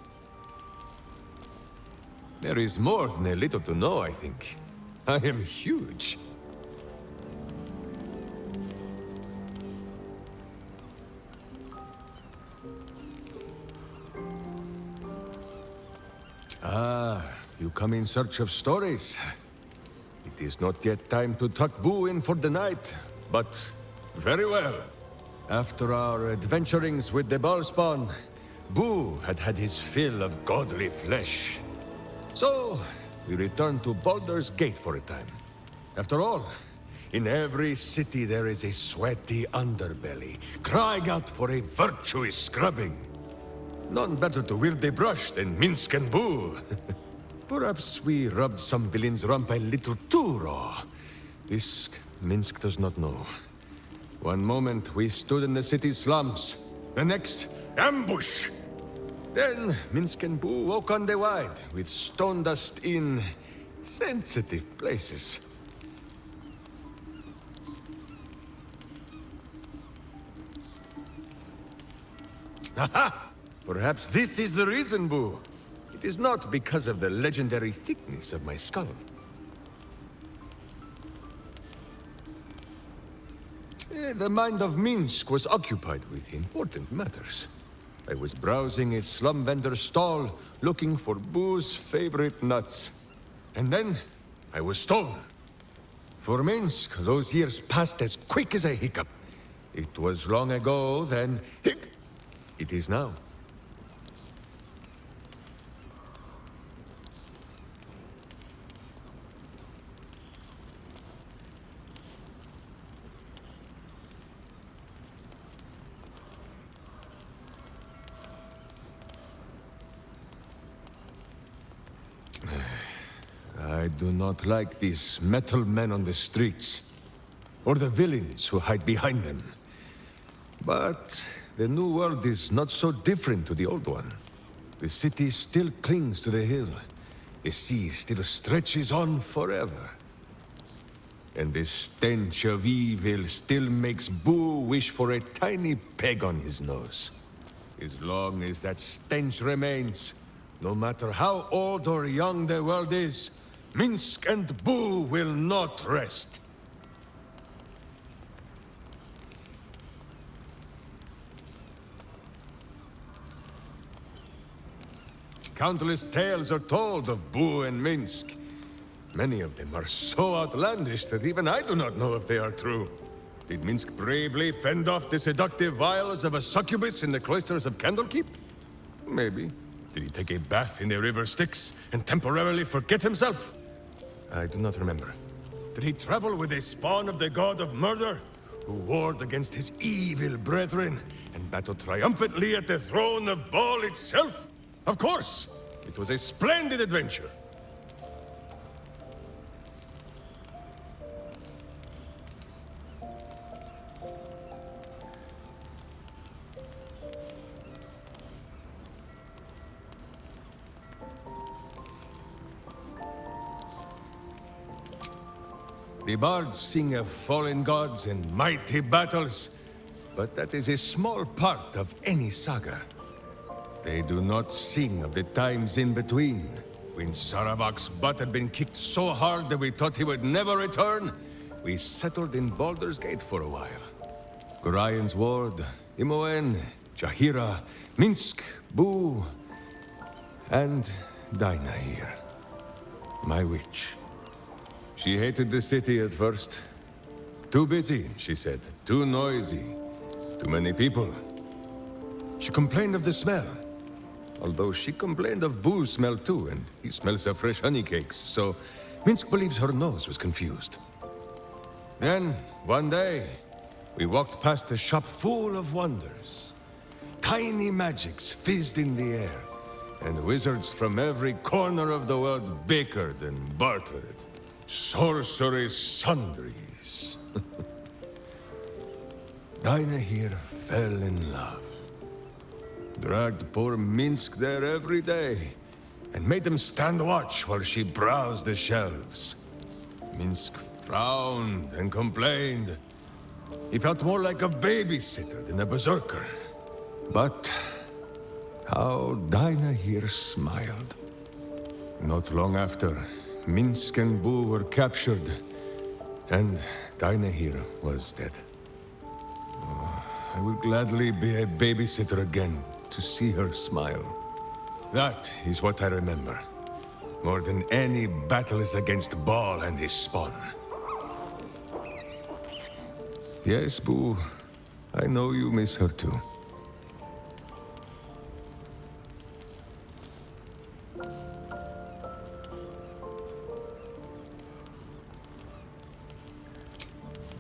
Speaker 7: There is more than a little to know, I think. I am huge. Ah, you come in search of stories. It is not yet time to tuck Boo in for the night, but very well. After our adventurings with the Ballspawn, Boo had had his fill of godly flesh. So, we returned to Baldur's Gate for a time. After all, in every city there is a sweaty underbelly, crying out for a virtuous scrubbing. None better to wield a brush than Minsk and Boo. Perhaps we rubbed some villain's rump a little too raw. This Minsk does not know. One moment we stood in the city slums, the next, ambush! Then Minsk and Boo woke on the wide, with stone dust in sensitive places. Aha! Perhaps this is the reason, Boo. It is not because of the legendary thickness of my skull. The mind of Minsk was occupied with important matters. I was browsing a slum vendor's stall, looking for Boo's favorite nuts. And then, I was stolen. For Minsk, those years passed as quick as a hiccup. It was long ago, then, it is now. I do not like these metal men on the streets, or the villains who hide behind them. But the new world is not so different to the old one. The city still clings to the hill. The sea still stretches on forever. And the stench of evil still makes Boo wish for a tiny peg on his nose. As long as that stench remains, no matter how old or young the world is, Minsk and Boo will not rest. Countless tales are told of Boo and Minsk. Many of them are so outlandish that even I do not know if they are true. Did Minsk bravely fend off the seductive vials of a succubus in the cloisters of Candlekeep? Maybe. Did he take a bath in the river Styx and temporarily forget himself? I do not remember. Did he travel with a spawn of the god of murder, who warred against his evil brethren and battled triumphantly at the throne of Baal itself? Of course! It was a splendid adventure. The bards sing of fallen gods and mighty battles, but that is a small part of any saga. They do not sing of the times in between, when Saravak's butt had been kicked so hard that we thought he would never return. We settled in Baldur's Gate for a while. Gorian's Ward, Imoen, Jahira, Minsk, Boo, and Dinah here. My witch. She hated the city at first. Too busy, she said. Too noisy. Too many people. She complained of the smell. Although she complained of Boo's smell too, and he smells of fresh honey cakes, so Minsk believes her nose was confused. Then, one day, we walked past a shop full of wonders. Tiny magics fizzed in the air, and wizards from every corner of the world bickered and bartered. Sorcery sundries. Dinah here fell in love. Dragged poor Minsk there every day, and made him stand watch while she browsed the shelves. Minsk frowned and complained. He felt more like a babysitter than a berserker. But how Dinah here smiled. Not long after, Minsk and Boo were captured, and Dinah here was dead. Oh, I would gladly be a babysitter again to see her smile. That is what I remember. More than any battles against Baal and his spawn. Yes, Boo. I know you miss her too.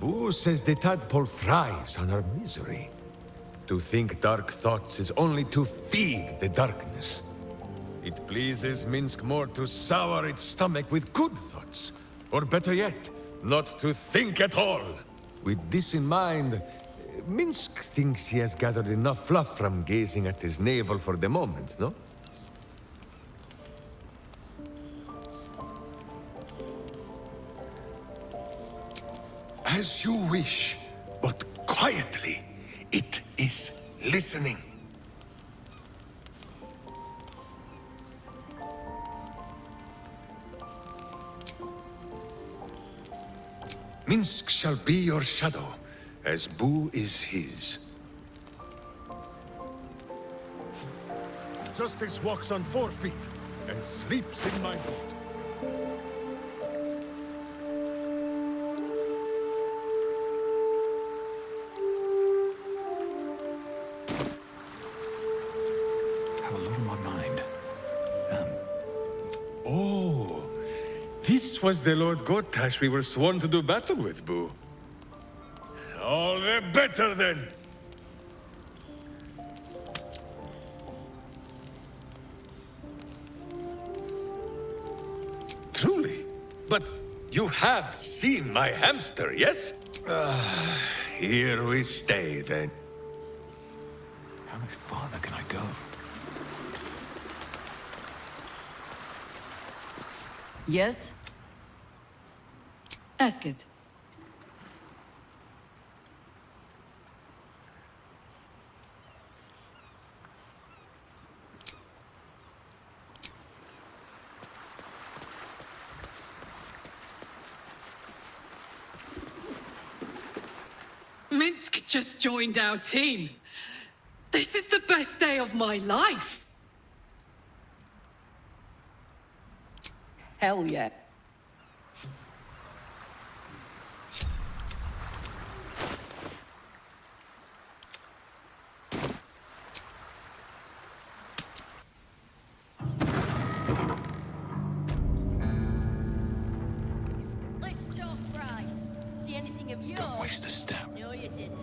Speaker 7: Boo says the tadpole thrives on our misery. To think dark thoughts is only to feed the darkness. It pleases Minsk more to sour its stomach with good thoughts. Or better yet, not to think at all. With this in mind, Minsk thinks he has gathered enough fluff from gazing at his navel for the moment, no? As you wish, but quietly. It is listening. Minsk shall be your shadow, as Boo is his. Justice walks on 4 feet, and sleeps in my boot. This was the Lord Gortash we were sworn to do battle with, Boo. All the better, then! Truly? But you have seen my hamster, yes? Here we stay, then.
Speaker 2: How much farther can I go?
Speaker 3: Yes? Ask it.
Speaker 15: Minsk just joined our team. This is the best day of my life.
Speaker 5: Hell yeah.
Speaker 12: Let's talk price. See anything of yours?
Speaker 2: Don't waste a step.
Speaker 12: No, you didn't.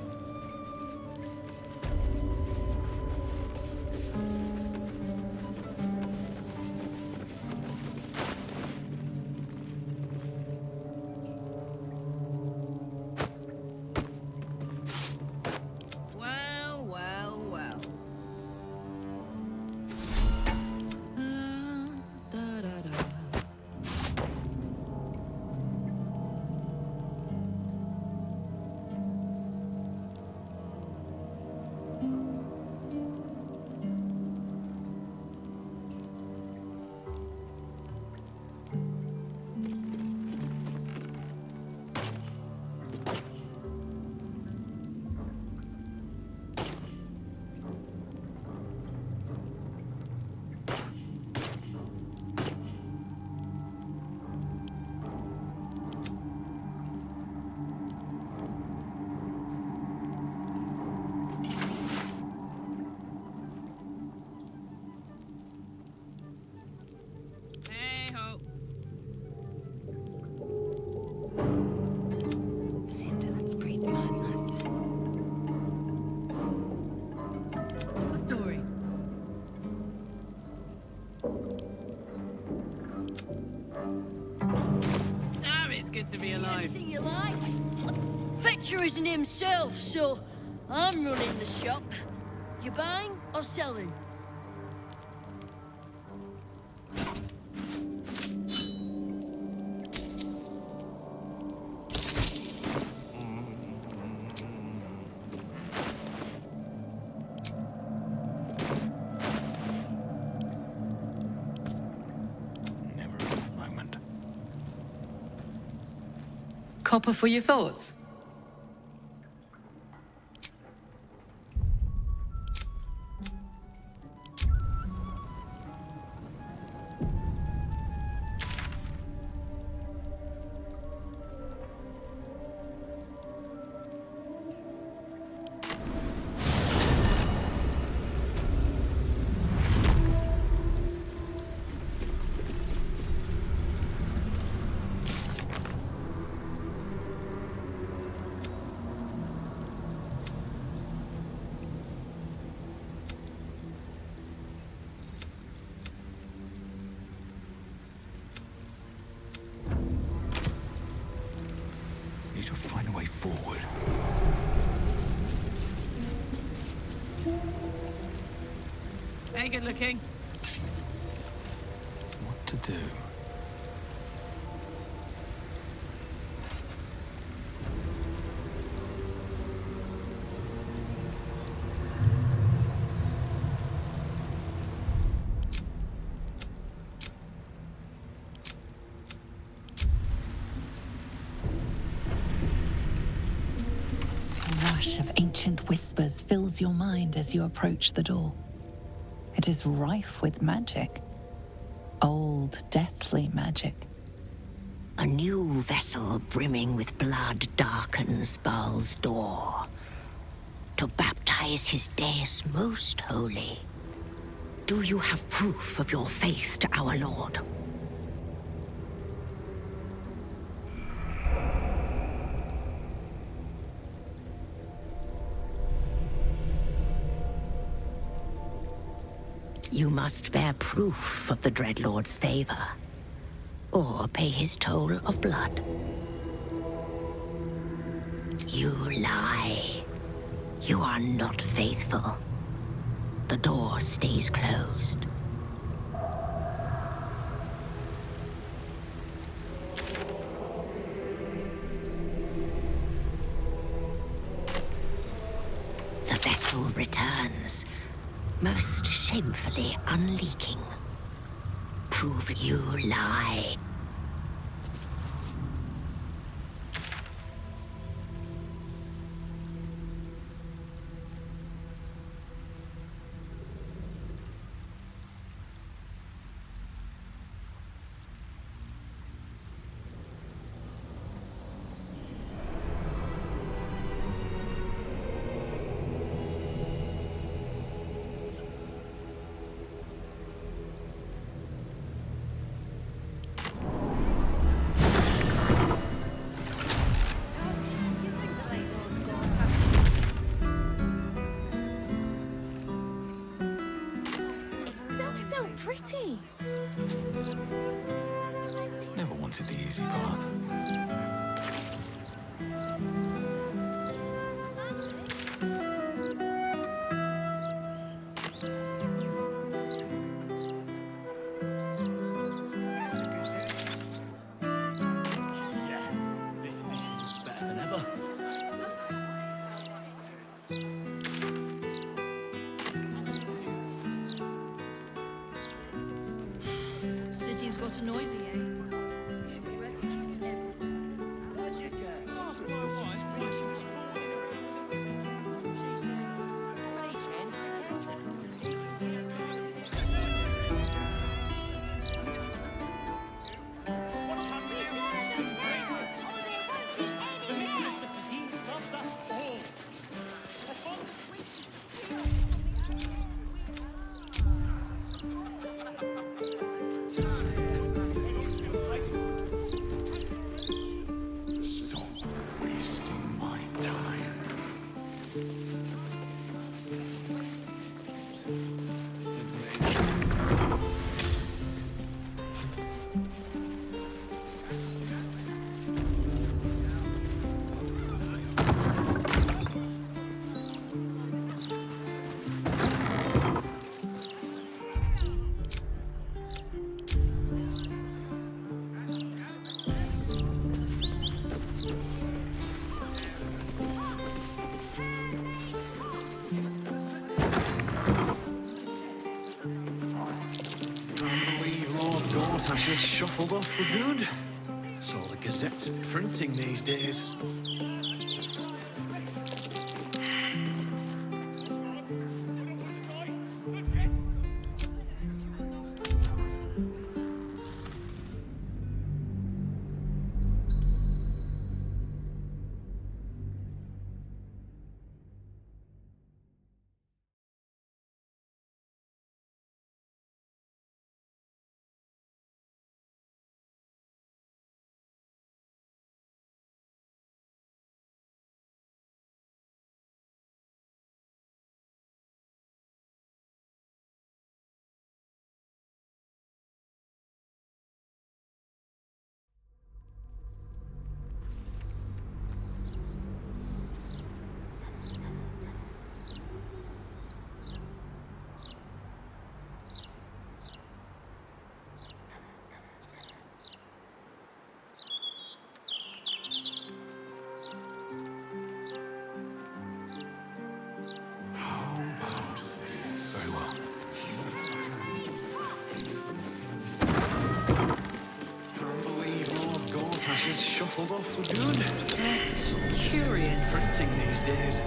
Speaker 12: Well, well, well.
Speaker 15: good to be alive.
Speaker 12: Anything you like. Fetcher isn't himself, so I'm running the shop. You buying or selling?
Speaker 15: Copper for your thoughts?
Speaker 2: Need to find a way forward.
Speaker 15: Hey, good looking.
Speaker 2: What to do?
Speaker 5: A rush of ancient whispers fills your mind as you approach the door. It is rife with magic. Old, deathly magic.
Speaker 16: A new vessel brimming with blood darkens Baal's door to baptize his deus most holy. Do you have proof of your faith to our Lord? You must bear proof of the Dreadlord's favor, or pay his toll of blood. You lie. You are not faithful. The door stays closed. The vessel returns, most shamefully unleaking. Prove you lie.
Speaker 17: Pretty.
Speaker 2: Never wanted the easy path.
Speaker 17: City's got a noisy, eh?
Speaker 2: hashes shuffled off for good. That's all the Gazette's printing these days. Very well. Can't believe Lord Gore's hashes shuffled off for good.
Speaker 4: That's curious.
Speaker 2: Printing these days.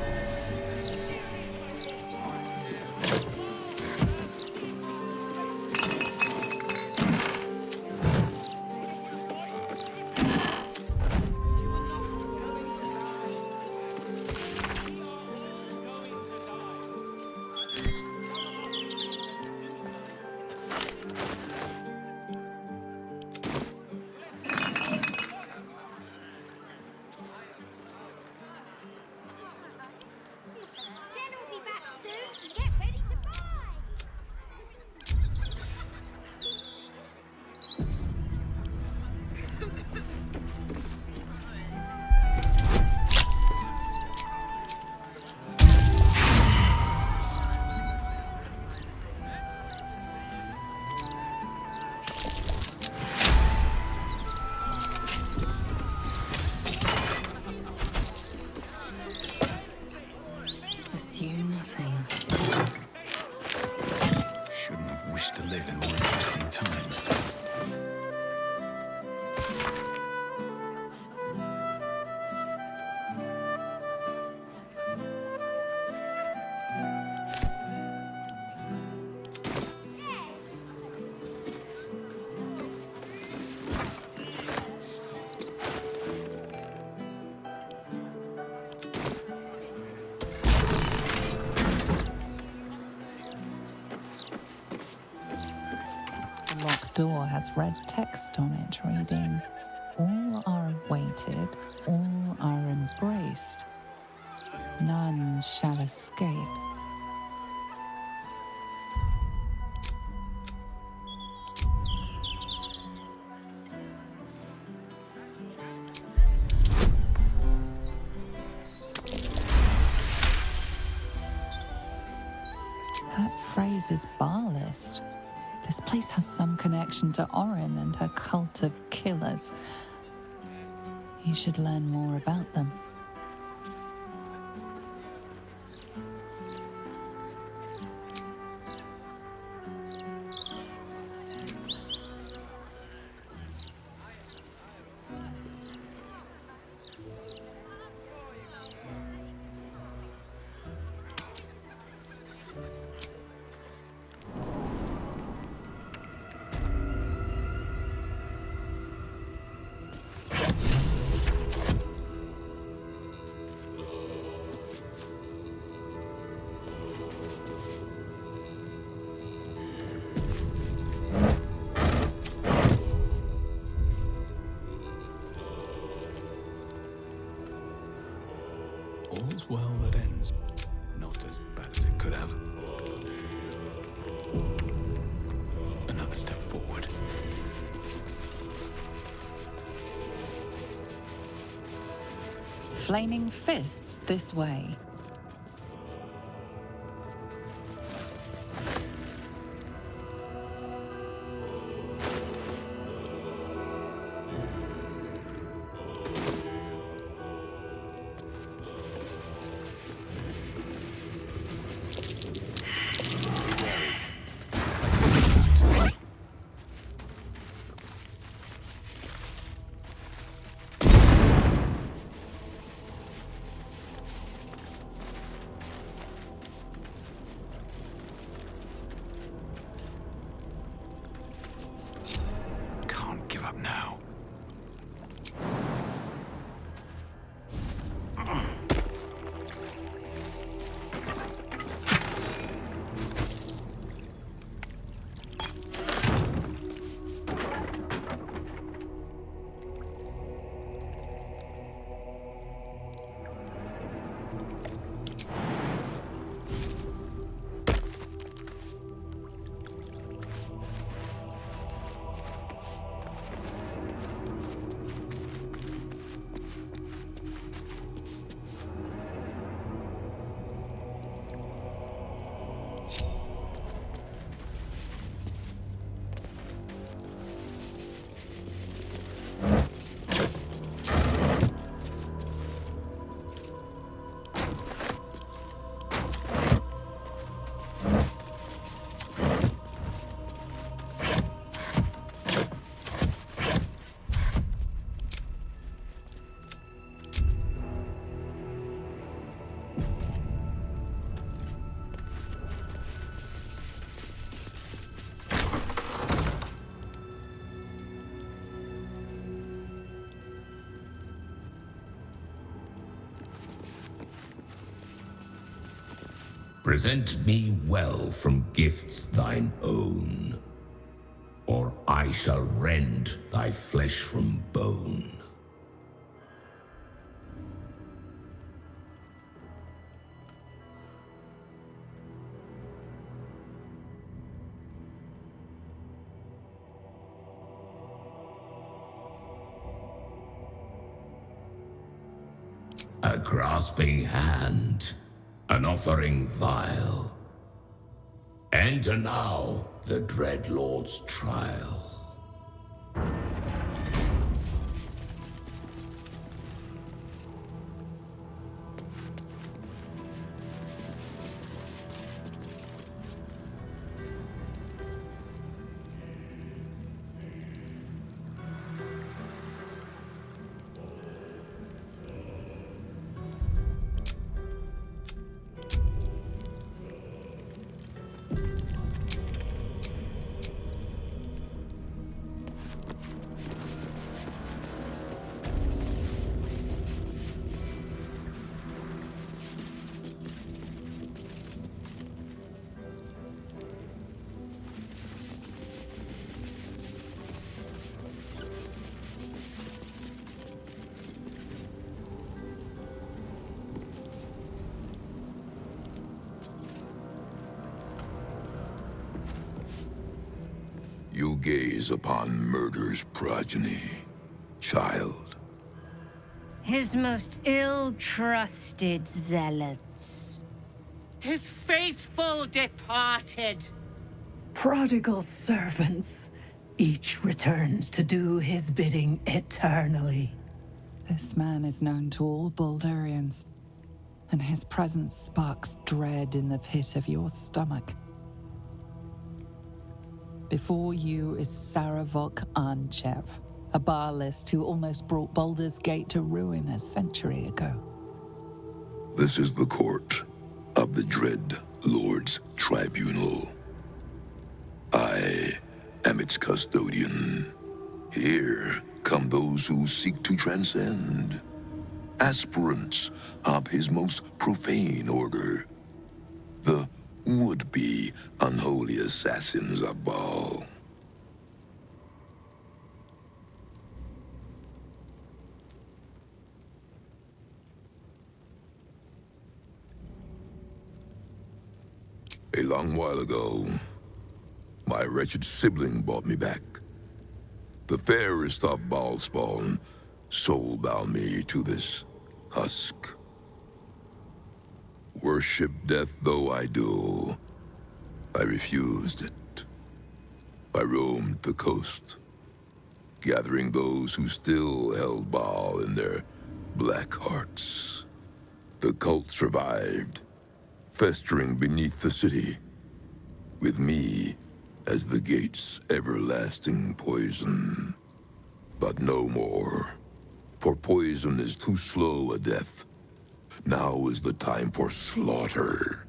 Speaker 5: Assume nothing.
Speaker 2: Shouldn't have wished to live in more interesting times.
Speaker 5: The locked door has red text on it reading, "All are awaited, all are embraced. None shall escape." That phrase is bar list. This place has some connection to Orin and her cult of killers. You should learn more about them.
Speaker 2: All's well that ends. Not as bad as it could have. Another step forward.
Speaker 5: Flaming fists this way.
Speaker 18: Present me well from gifts thine own, or I shall rend thy flesh from bone. A grasping hand, an offering vile. Enter now the Dread Lord's trial.
Speaker 19: You gaze upon murder's progeny, child.
Speaker 20: His most ill-trusted zealots.
Speaker 15: His faithful departed.
Speaker 4: Prodigal servants, each returns to do his bidding eternally.
Speaker 5: This man is known to all Baldurians, and his presence sparks dread in the pit of your stomach. Before you is Saravok Arnchev, a Baalist who almost brought Baldur's Gate to ruin a century ago.
Speaker 19: This is the court of the Dread Lord's Tribunal. I am its custodian. Here come those who seek to transcend, aspirants of his most profane order, the would-be unholy assassins of Baal. A long while ago, my wretched sibling brought me back. The fairest of Baal spawn soul-bound me to this husk. Worship death though I do, I refused it. I roamed the coast, gathering those who still held Baal in their black hearts. The cult survived, festering beneath the city, with me as the gate's everlasting poison. But no more, for poison is too slow a death. Now is the time for slaughter.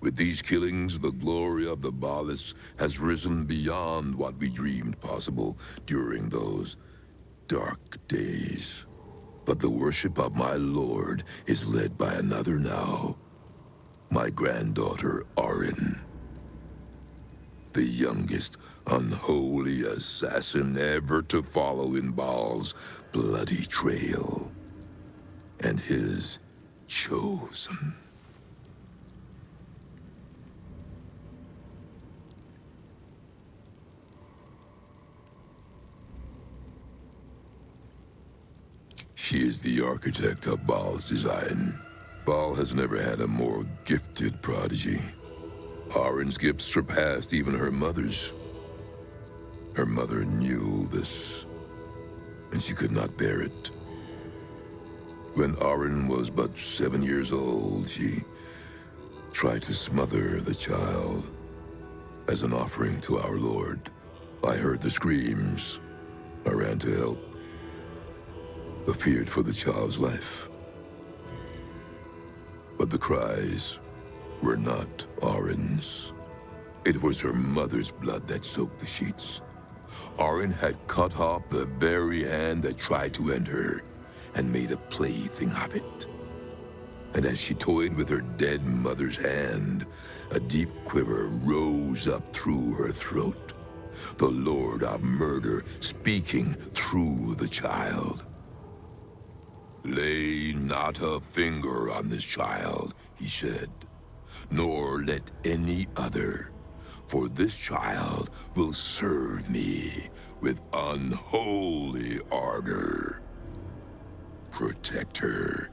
Speaker 19: With these killings, the glory of the Baalists has risen beyond what we dreamed possible during those dark days. But the worship of my lord is led by another now. My granddaughter, Arin. The youngest unholy assassin ever to follow in Baal's bloody trail. And his chosen. She is the architect of Baal's design. Baal has never had a more gifted prodigy. Arin's gifts surpassed even her mother's. Her mother knew this, and she could not bear it. When Arin was but 7 years old, she tried to smother the child as an offering to our Lord. I heard the screams. I ran to help. I feared for the child's life. But the cries were not Arin's. It was her mother's blood that soaked the sheets. Arin had cut off the very hand that tried to end her, and made a plaything of it. And as she toyed with her dead mother's hand, a deep quiver rose up through her throat. The Lord of Murder speaking through the child. "Lay not a finger on this child," he said, "nor let any other, for this child will serve me with unholy ardor. Protect her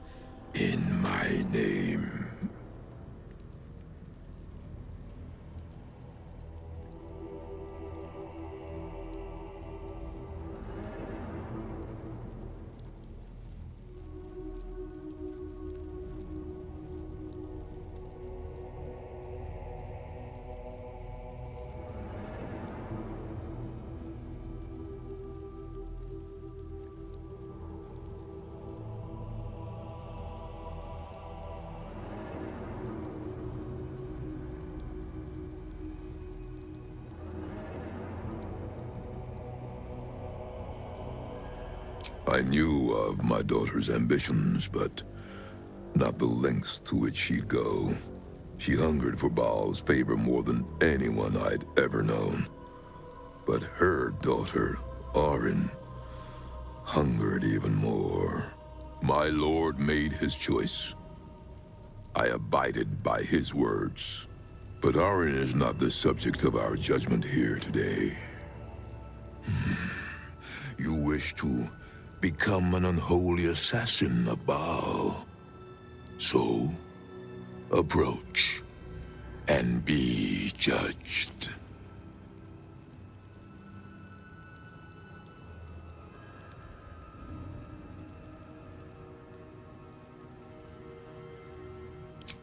Speaker 19: in my name." I knew of my daughter's ambitions, but not the lengths to which she'd go. She hungered for Baal's favor more than anyone I'd ever known. But her daughter, Arin, hungered even more. My lord made his choice. I abided by his words. But Arin is not the subject of our judgment here today. You wish to become an unholy assassin of Baal. So, approach and be judged.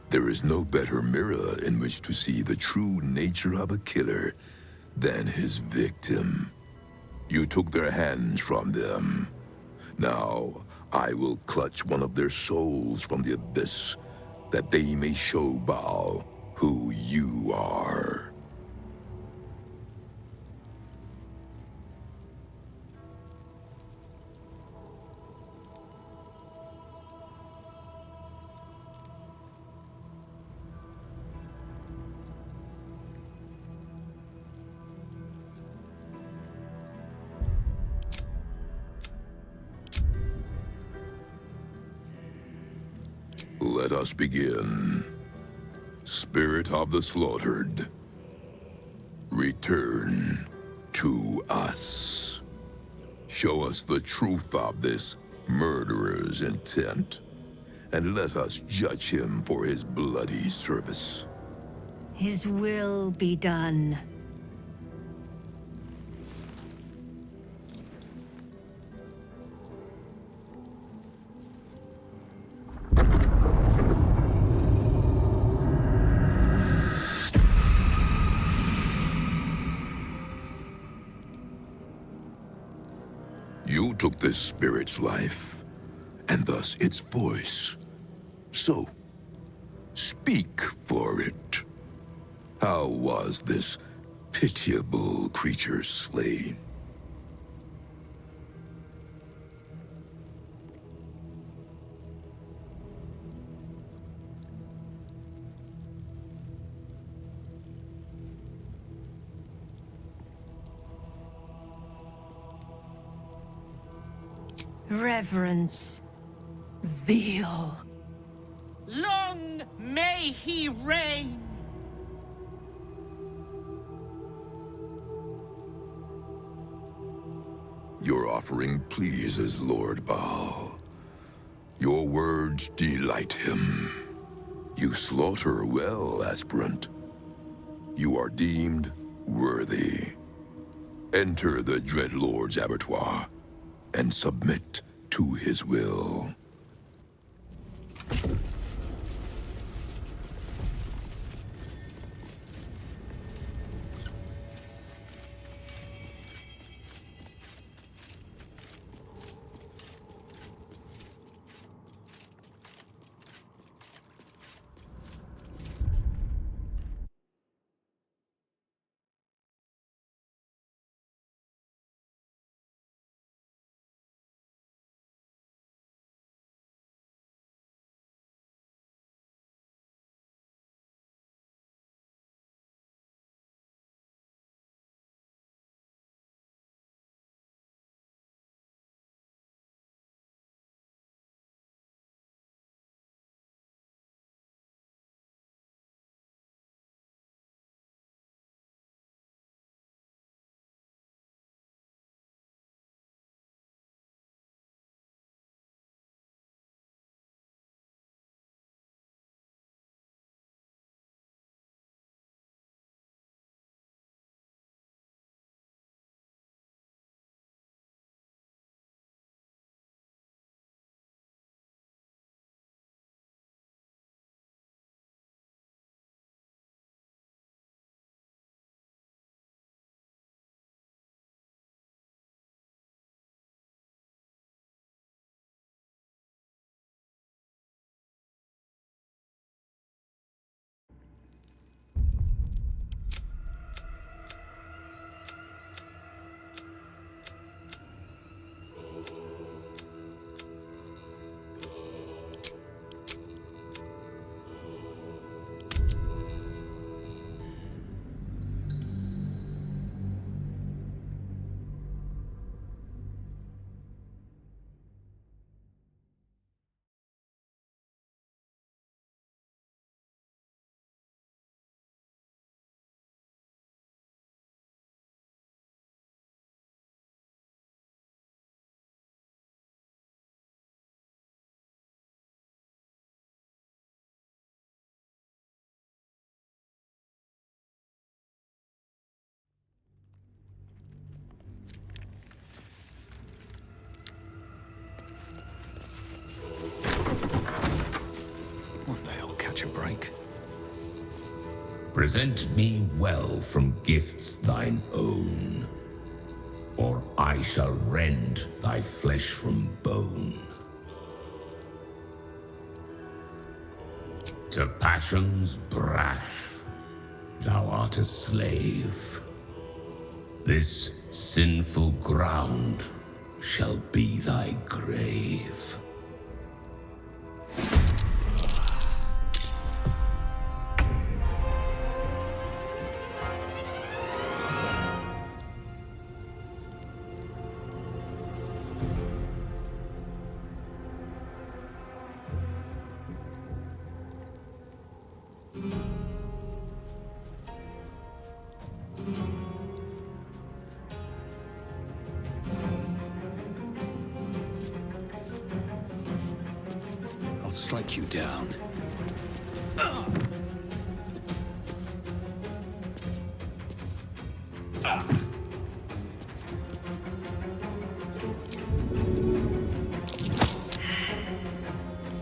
Speaker 19: There is no better mirror in which to see the true nature of a killer than his victim. You took their hands from them. Now, I will clutch one of their souls from the abyss, that they may show Baal who you are. Let us begin. Spirit of the slaughtered, return to us. Show us the truth of this murderer's intent, and let us judge him for his bloody service.
Speaker 20: His will be done.
Speaker 19: You took this spirit's life, and thus its voice. So, speak for it. How was this pitiable creature slain?
Speaker 20: Reverence. Zeal.
Speaker 12: Long may he reign!
Speaker 19: Your offering pleases Lord Baal. Your words delight him. You slaughter well, aspirant. You are deemed worthy. Enter the Dreadlord's abattoir and submit to his will.
Speaker 2: One day I'll catch a break.
Speaker 18: Present me well from gifts thine own, or I shall rend thy flesh from bone. To passions brash, thou art a slave. This sinful ground shall be thy grave.
Speaker 2: I'll strike you down.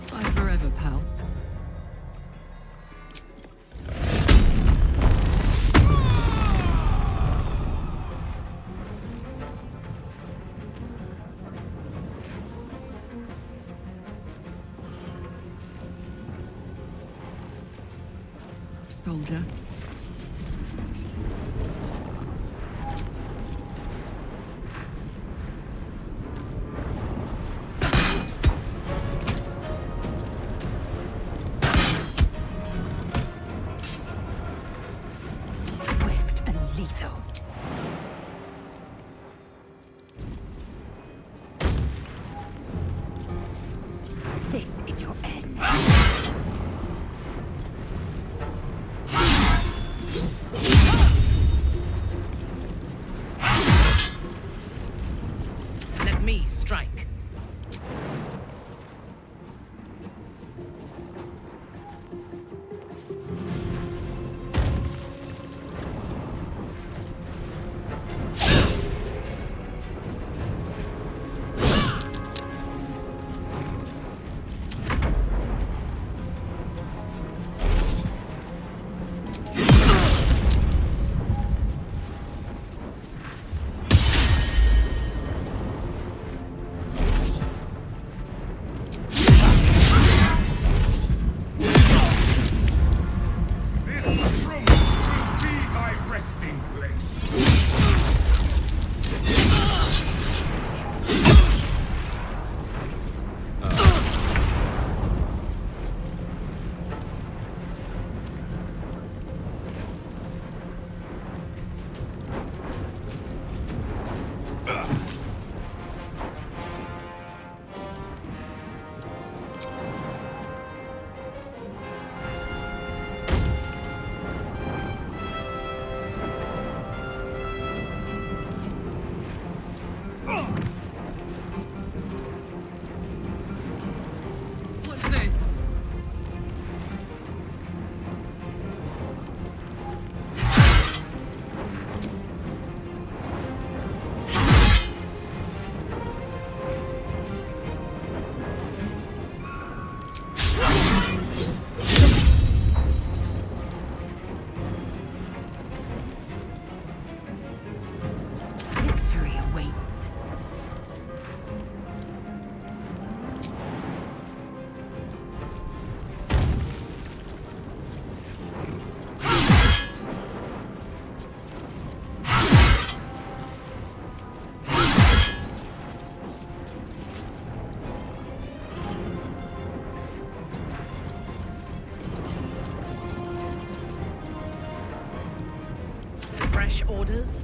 Speaker 3: Fight forever, pal. Soldier.
Speaker 20: Swift and lethal. This is your end.
Speaker 4: Let me strike. Fresh orders?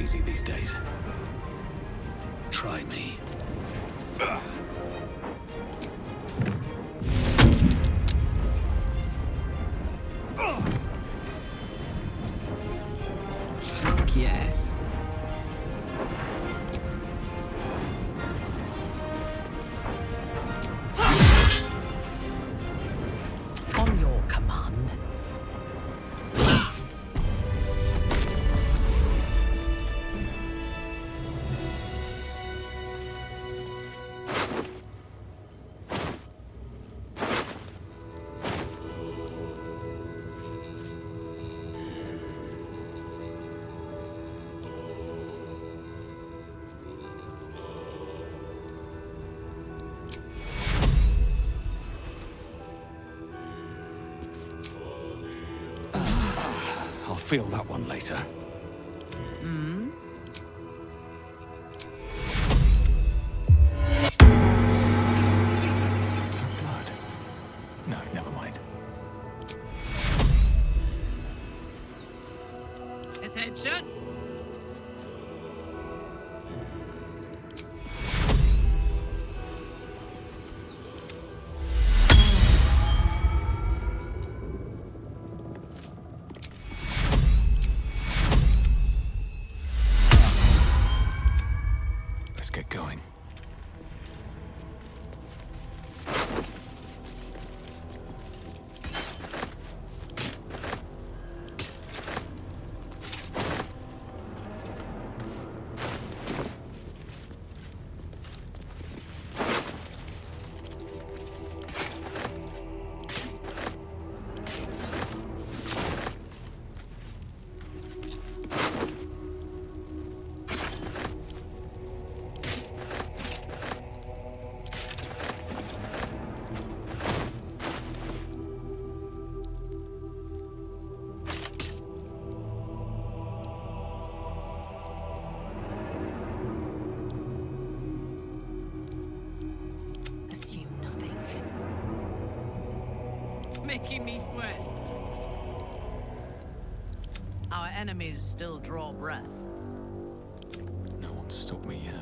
Speaker 2: Easy these days. Try me.
Speaker 4: Fuck yes. On your command.
Speaker 2: I'll feel that one later.
Speaker 4: Hmm?
Speaker 2: Is that blood? No, never mind.
Speaker 4: Attention!
Speaker 2: Let's get going.
Speaker 4: Making me sweat. Our enemies still draw breath.
Speaker 2: No one's stopped me yet.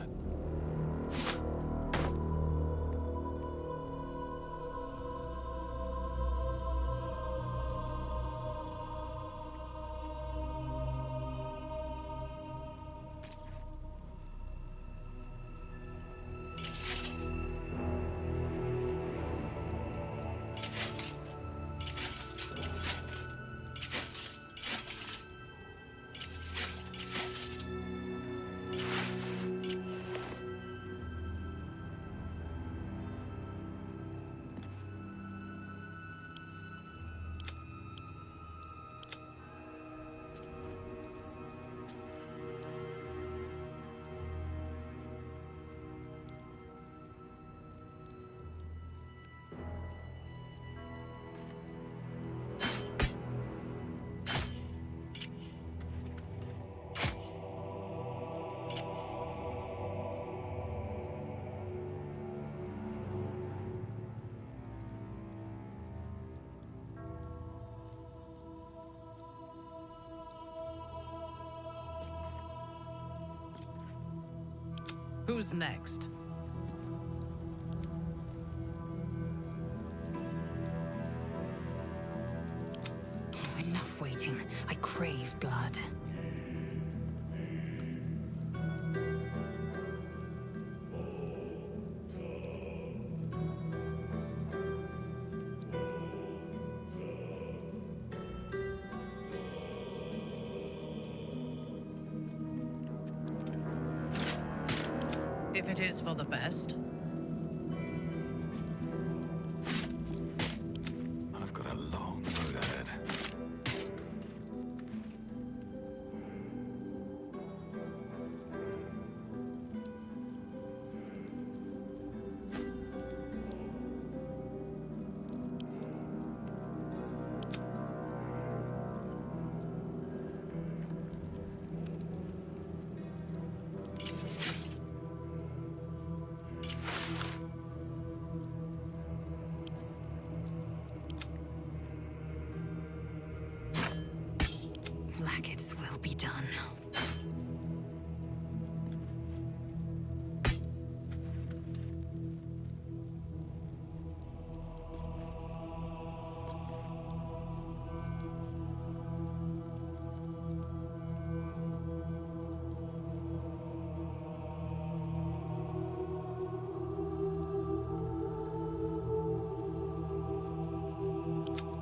Speaker 4: Who's next?
Speaker 5: Enough waiting. I crave blood.
Speaker 4: if it is for the best.
Speaker 2: I've got a long road ahead.
Speaker 5: Blackets will be done.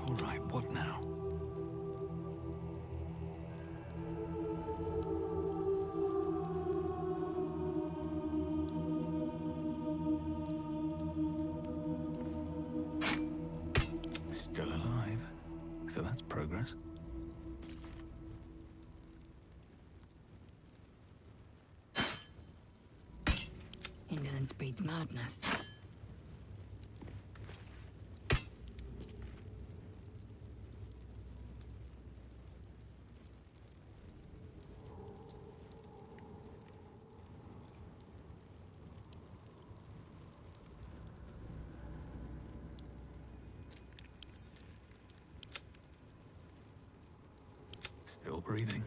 Speaker 2: All right, what now? Still alive, so that's progress.
Speaker 5: Indolence breeds madness.
Speaker 2: Still breathing,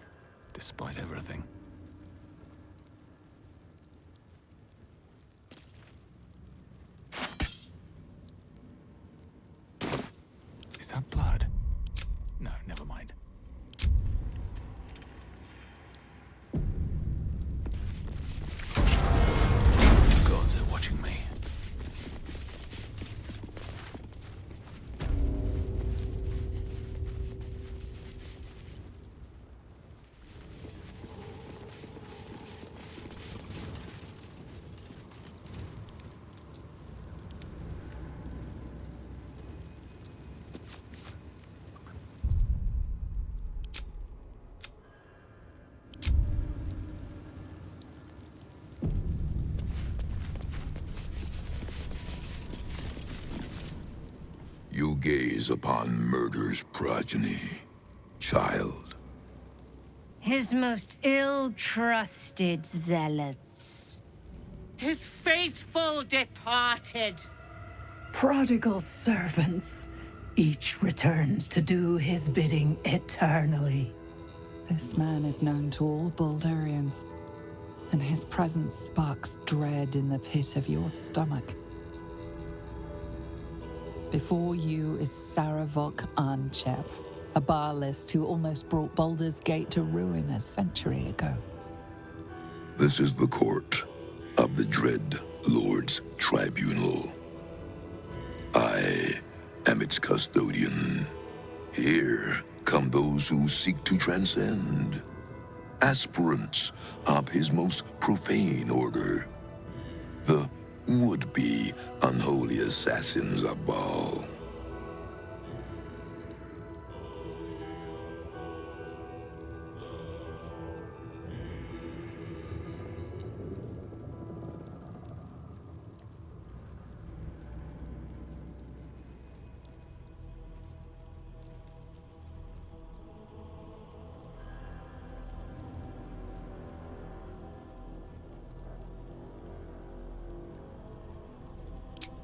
Speaker 2: despite everything. Is that blood? No, never mind. Gods are watching me.
Speaker 19: You gaze upon murder's progeny, child.
Speaker 21: His most ill-trusted zealots.
Speaker 12: His faithful departed.
Speaker 4: Prodigal servants, each returned to do his bidding eternally.
Speaker 5: This man is known to all Baldurians, and his presence sparks dread in the pit of your stomach. Before you is Saravok Arnchev, a Baalist who almost brought Baldur's Gate to ruin a century ago.
Speaker 19: This is the court of the Dread Lord's Tribunal. I am its custodian. Here come those who seek to transcend, aspirants of his most profane order, the would-be unholy assassins of Baal.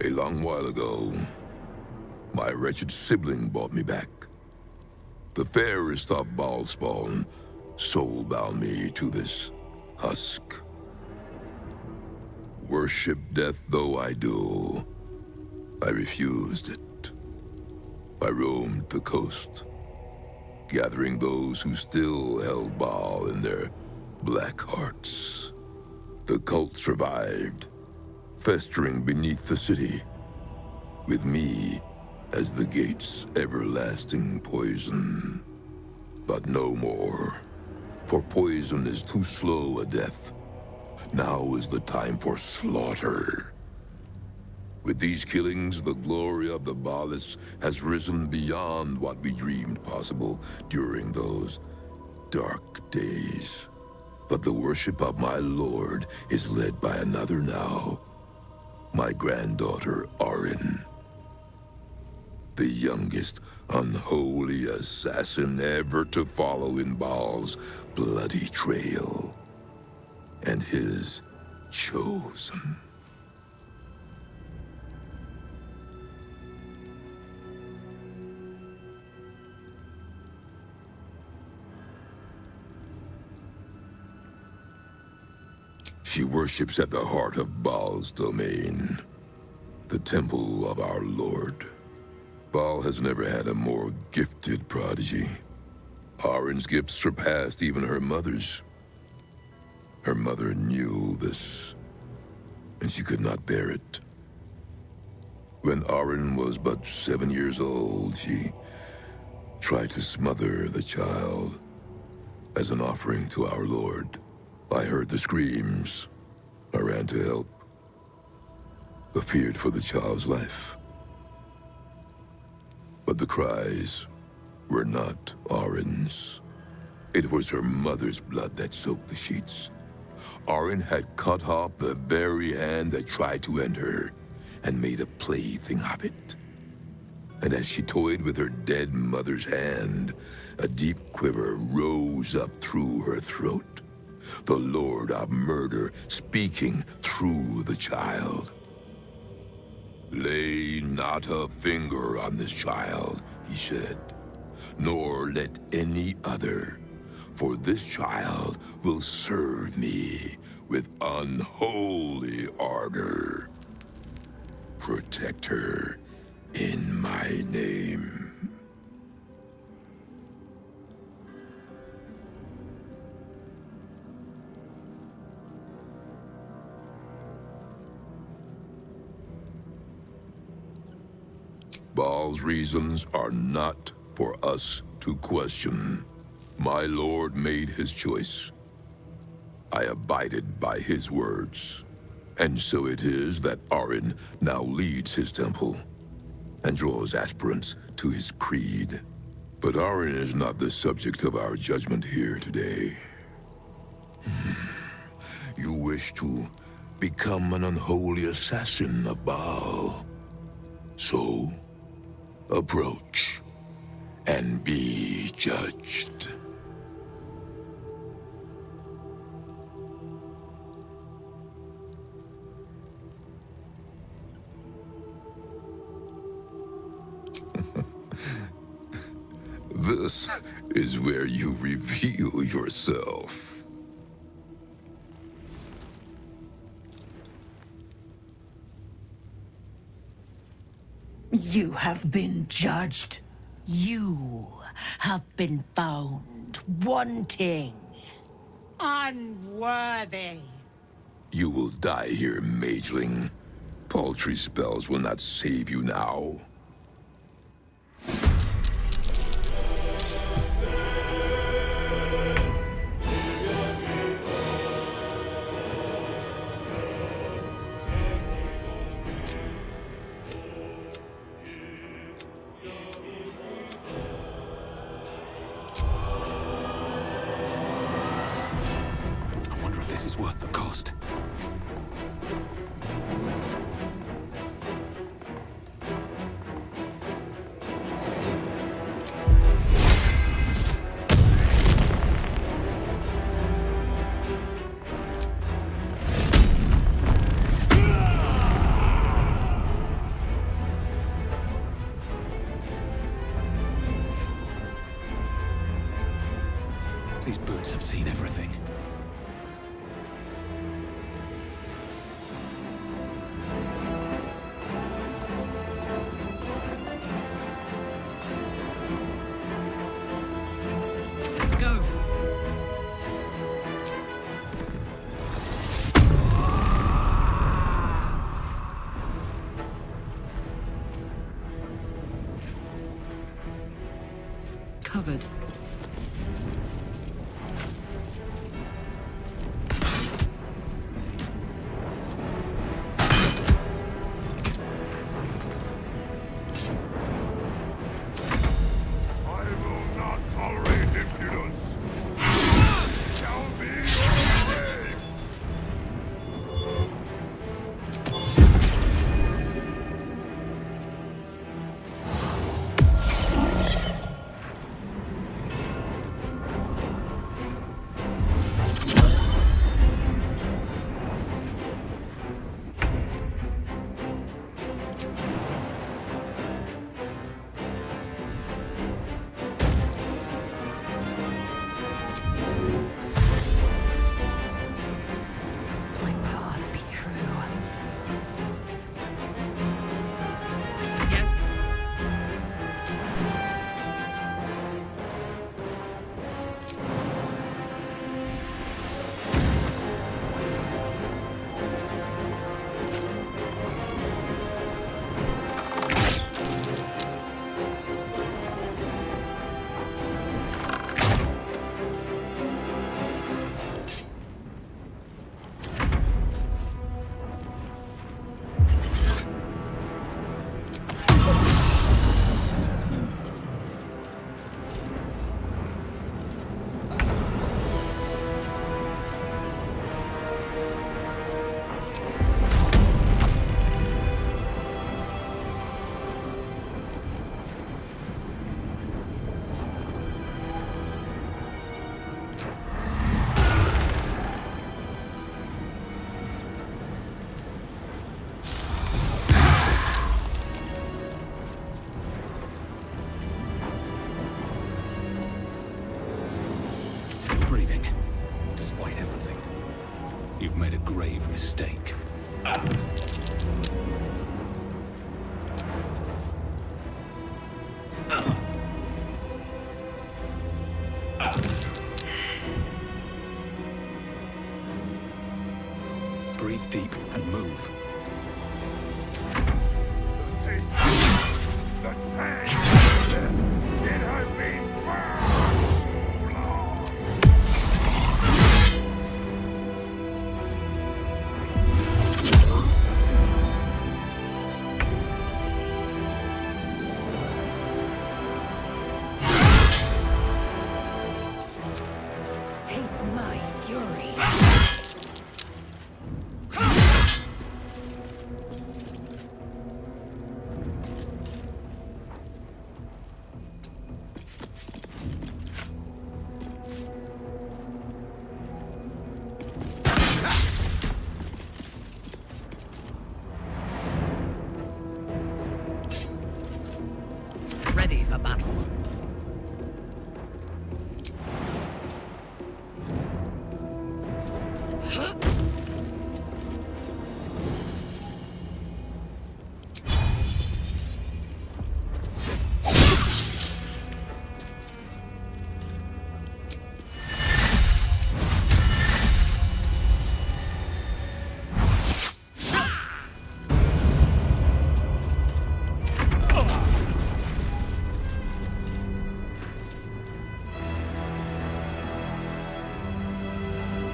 Speaker 19: A long while ago, my wretched sibling brought me back. The fairest of Baal spawn soul-bound me to this husk. Worship death though I do, I refused it. I roamed the coast, gathering those who still held Baal in their black hearts. The cult survived, festering beneath the city, with me as the gate's everlasting poison. But no more, for poison is too slow a death, Now is the time for slaughter. With these killings, the glory of the Baalis has risen beyond what we dreamed possible during those dark days. But the worship of my lord is led by another now. My granddaughter, Arin. The youngest unholy assassin ever to follow in Baal's bloody trail. And his chosen. She worships at the heart of Baal's domain, the temple of our Lord. Baal has never had a more gifted prodigy. Arin's gifts surpassed even her mother's. Her mother knew this, and she could not bear it. When Arin was but 7 years old, she tried to smother the child as an offering to our Lord. I heard the screams. I ran to help, but feared for the child's life. But the cries were not Arin's. It was her mother's blood that soaked the sheets. Arin had cut off the very hand that tried to end her, and made a plaything of it. And as she toyed with her dead mother's hand, a deep quiver rose up through her throat. The Lord of Murder speaking through the child. Lay not a finger on this child, he said, nor let any other, for this child will serve me with unholy ardor. Protect her in my name. Baal's reasons are not for us to question. My lord made his choice. I abided by his words. And so it is that Arin now leads his temple and draws aspirants to his creed. But Arin is not the subject of our judgment here today. You wish to become an unholy assassin of Baal. So, approach and be judged. This is where you reveal yourself.
Speaker 20: You have been judged. You have been found wanting. Unworthy.
Speaker 19: You will die here, mageling. Paltry spells will not save you now.
Speaker 2: Is worth the cost. These boots have seen everything.
Speaker 3: Covered.
Speaker 2: breathing. Despite everything, you've made a grave mistake. Breathe deep and move.
Speaker 20: Taste my fury.
Speaker 4: Ready for battle.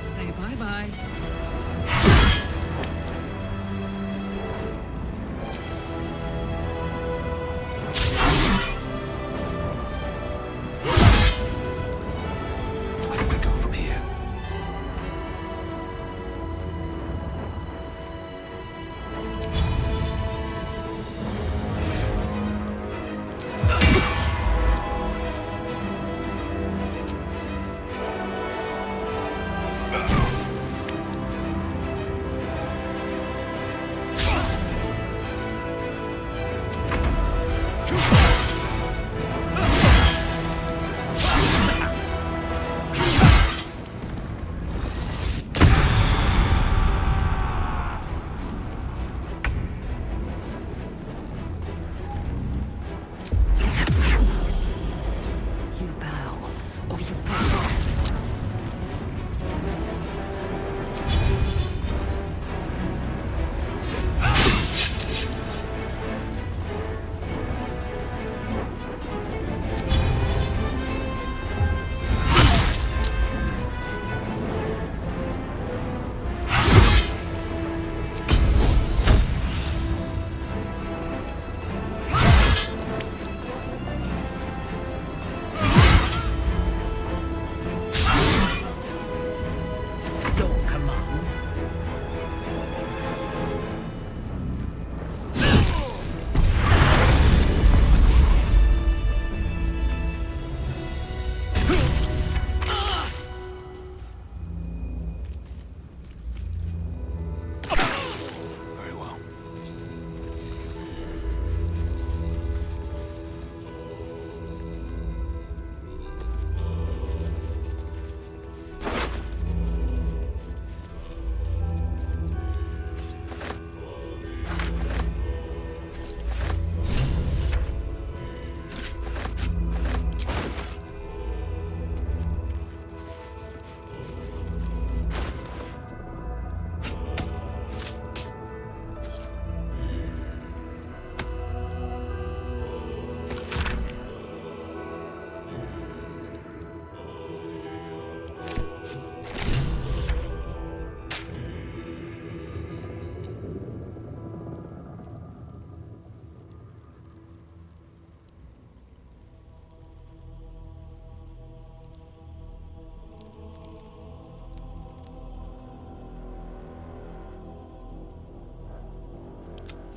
Speaker 3: Say bye-bye.
Speaker 2: Where do we go from here?
Speaker 20: You bow, or you bow.
Speaker 4: Your command.
Speaker 2: Very well.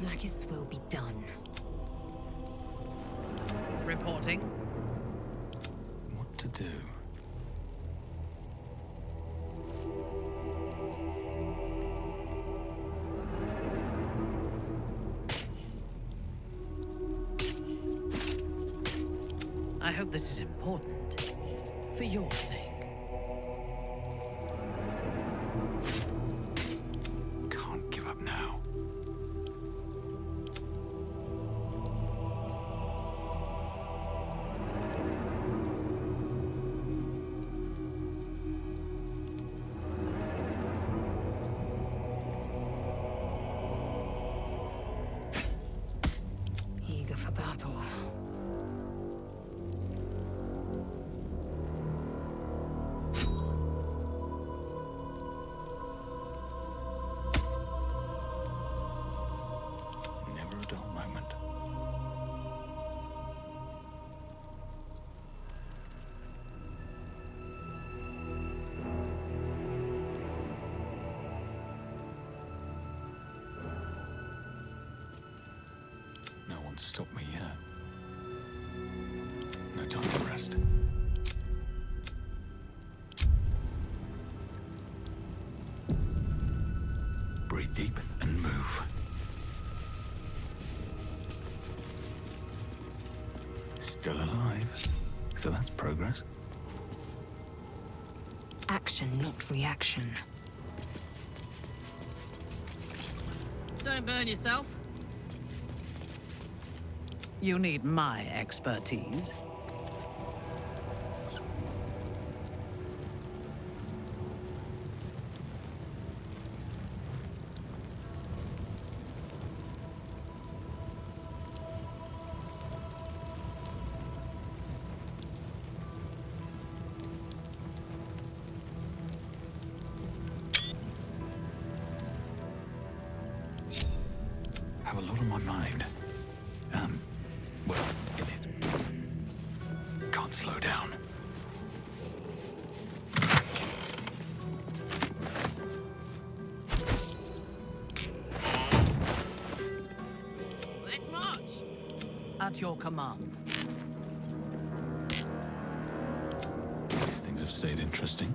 Speaker 20: Vlaakith's will be done.
Speaker 4: Reporting.
Speaker 2: What to do?
Speaker 4: I hope this is important.
Speaker 20: For your sake.
Speaker 2: stop me yet. No time to rest. Breathe deep and move. Still alive, so that's progress.
Speaker 20: Action, not reaction.
Speaker 17: Don't burn yourself.
Speaker 4: You need my expertise.
Speaker 2: Have a lot on my mind. Well, can't slow down.
Speaker 17: Let's march.
Speaker 4: At your command.
Speaker 2: These things have stayed interesting.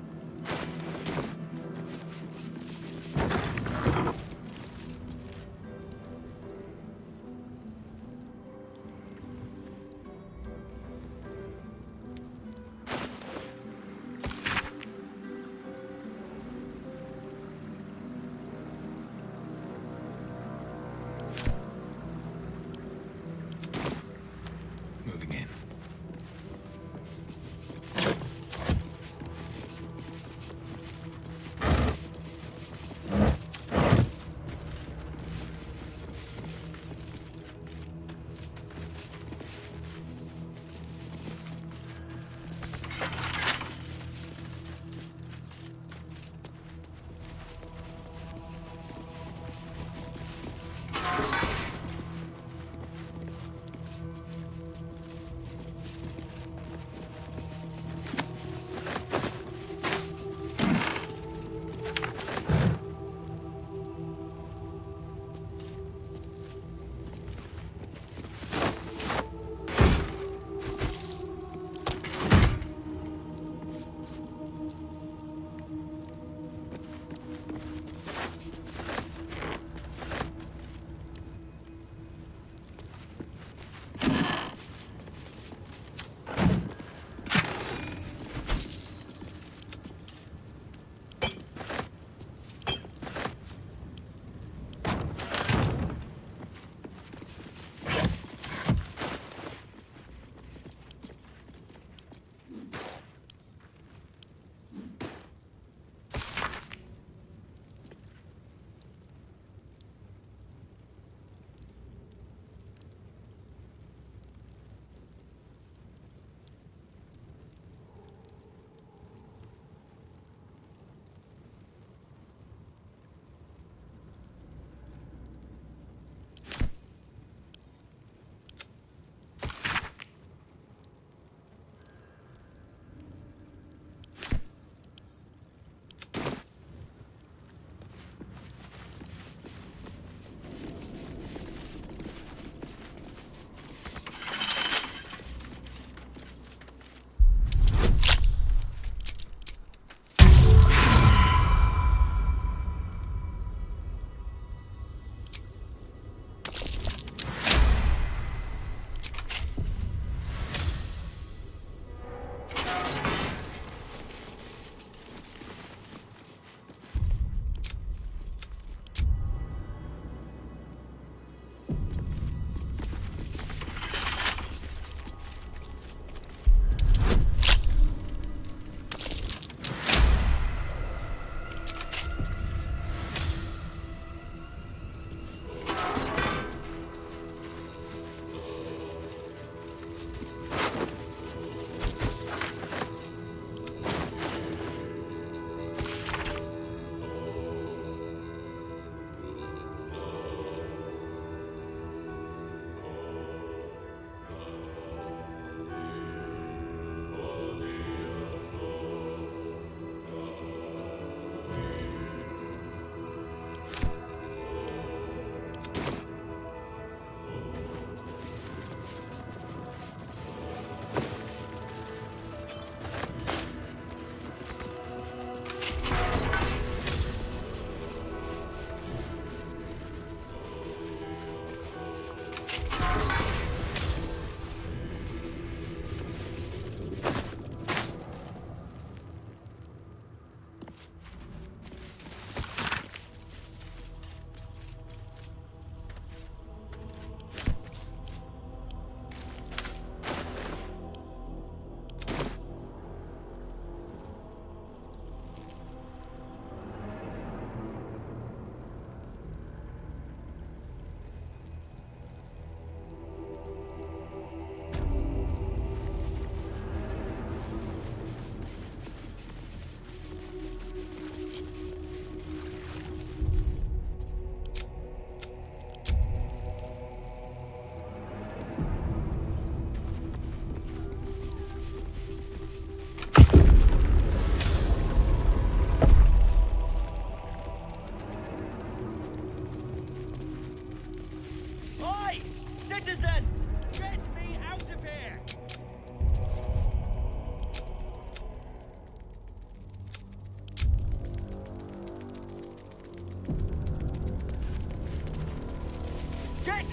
Speaker 2: Moving in.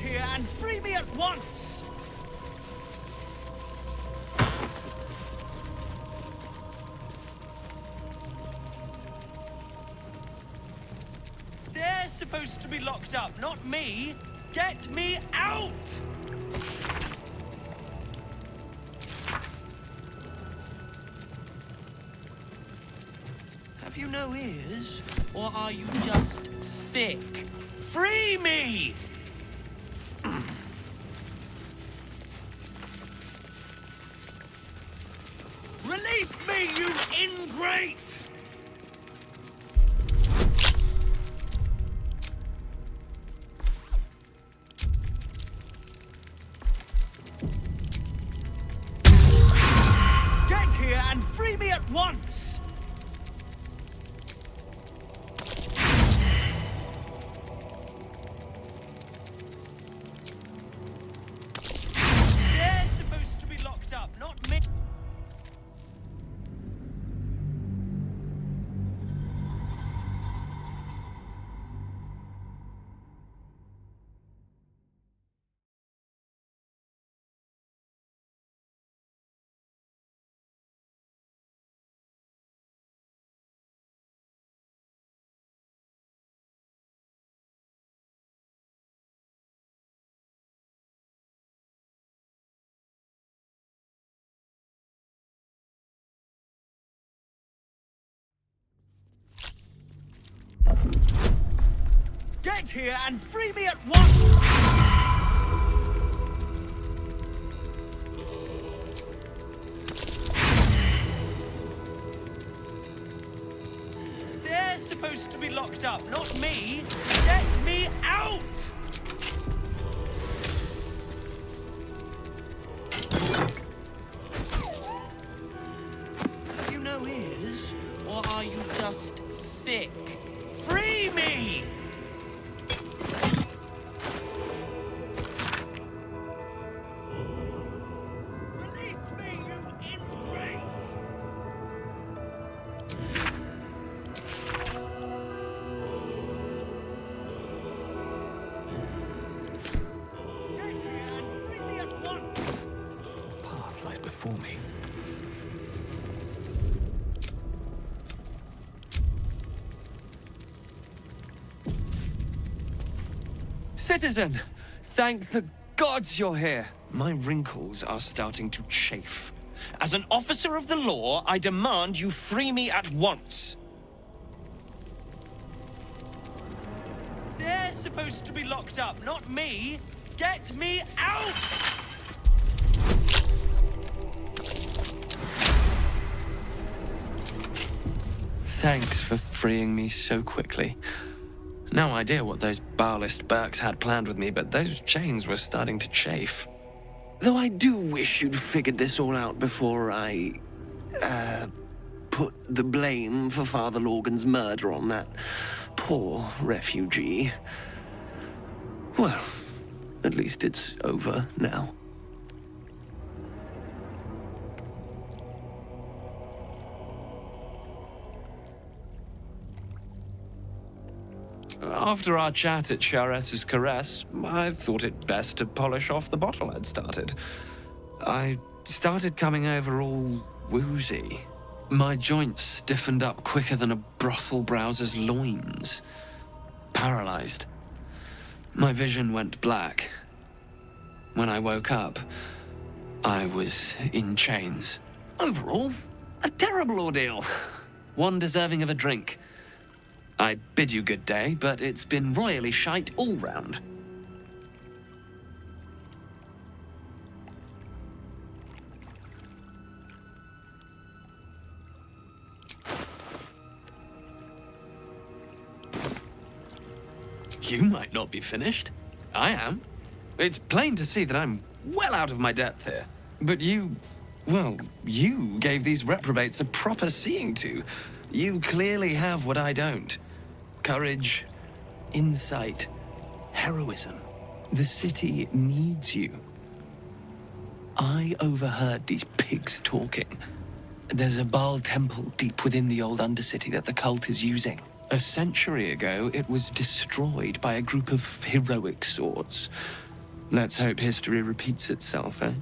Speaker 8: here and free me at once! They're supposed to be locked up, not me! Get me out! Have you no ears? Or are you just thick? Free me! Release me, you ingrate! Get here and free me at once! They're supposed to be locked up, not me. Get here and free me at once! They're supposed to be locked up, not me! Get me out! Have you no ears? Or are you just thick? Free me!
Speaker 2: Path lies before me.
Speaker 8: Citizen, thank the gods you're here. My wrinkles are starting to chafe. As an officer of the law, I demand you free me at once. They're supposed to be locked up, not me. Get me out! Thanks for freeing me so quickly. No idea what those Baalist Burks had planned with me, but those chains were starting to chafe. Though I do wish you'd figured this all out before I, put the blame for Father Lorgan's murder on that poor refugee. Well, at least it's over now. After our chat at Charessa's Caress, I thought it best to polish off the bottle I'd started. I started coming over all woozy. My joints stiffened up quicker than a brothel browser's loins. Paralyzed. My vision went black. When I woke up, I was in chains. Overall, a terrible ordeal. One deserving of a drink. I bid you good day, but it's been royally shite all round. You might not be finished. I am. It's plain to see that I'm well out of my depth here. But you gave these reprobates a proper seeing to. You clearly have what I don't. Courage, insight, heroism. The city needs you. I overheard these pigs talking. There's a Baal temple deep within the old Undercity that the cult is using. A century ago, it was destroyed by a group of heroic sorts. Let's hope history repeats itself, eh?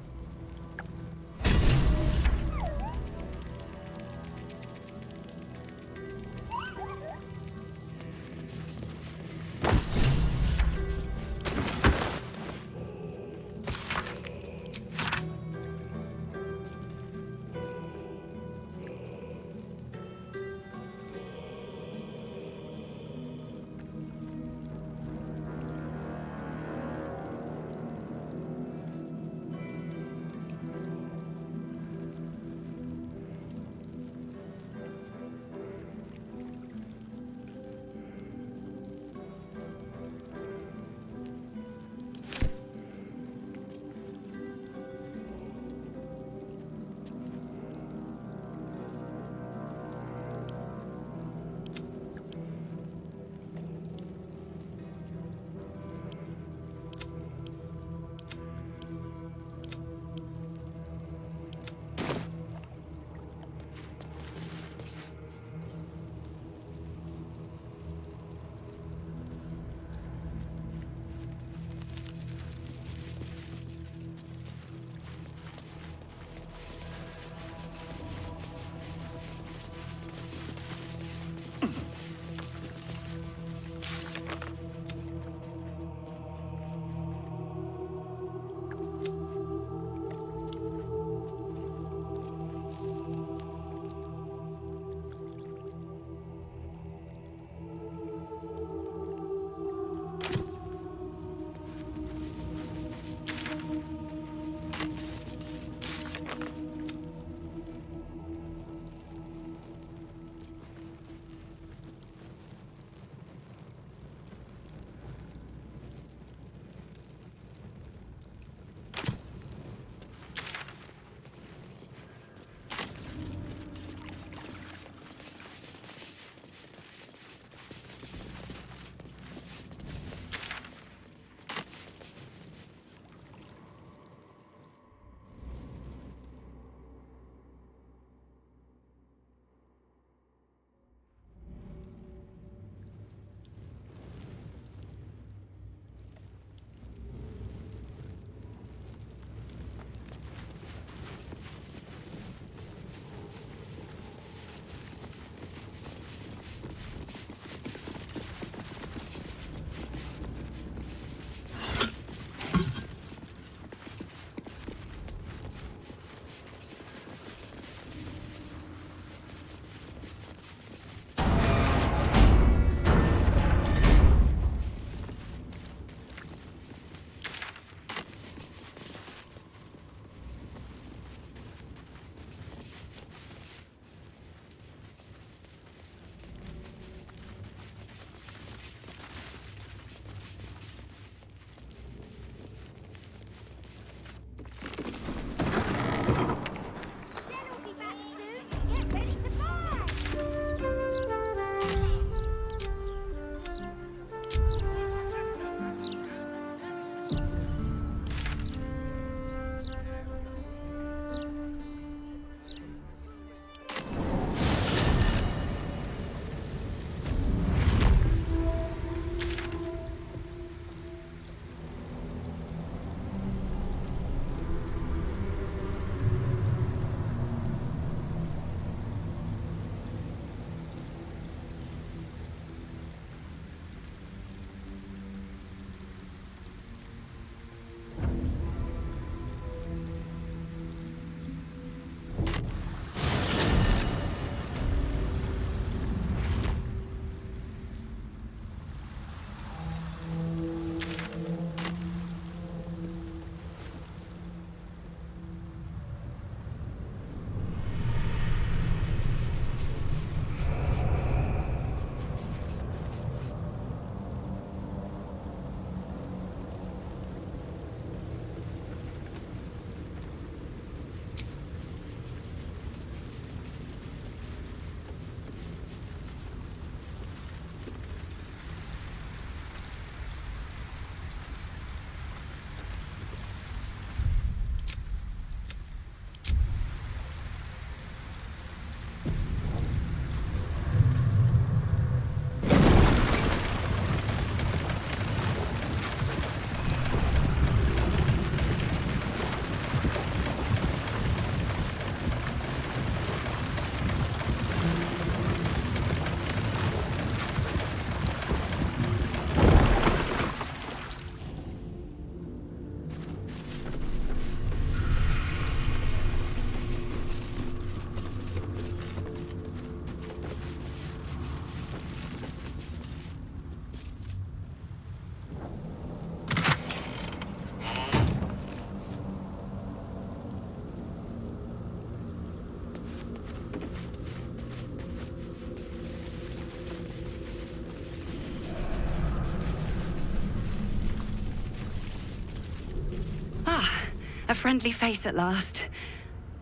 Speaker 6: friendly face at last.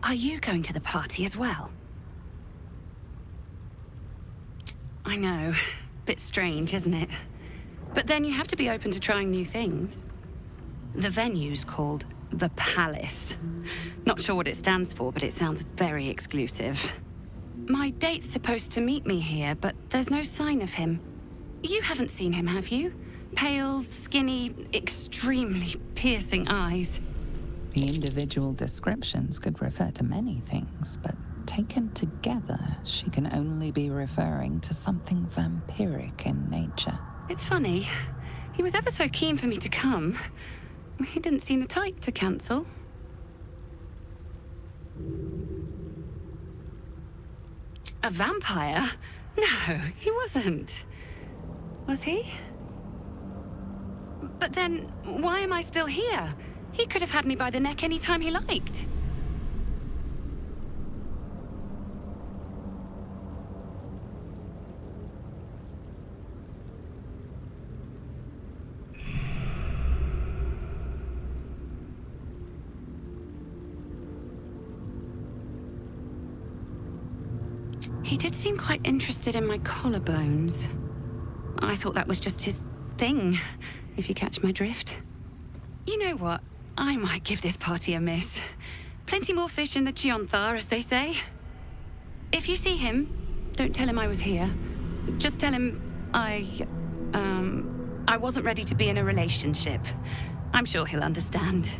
Speaker 6: Are you going to the party as well? I know. Bit strange, isn't it? But then you have to be open to trying new things. The venue's called The Palace. Not sure what it stands for, but it sounds very exclusive. My date's supposed to meet me here, but there's no sign of him. You haven't seen him, have you? Pale, skinny, extremely piercing eyes.
Speaker 5: The individual descriptions could refer to many things, but taken together, she can only be referring to something vampiric in nature.
Speaker 6: It's funny. He was ever so keen for me to come. He didn't seem the type to cancel. A vampire? No, he wasn't. Was he? But then, why am I still here? He could have had me by the neck any time he liked. He did seem quite interested in my collarbones. I thought that was just his thing, if you catch my drift. You know what? I might give this party a miss. Plenty more fish in the Chionthar, as they say. If you see him, don't tell him I was here. Just tell him I wasn't ready to be in a relationship. I'm sure he'll understand.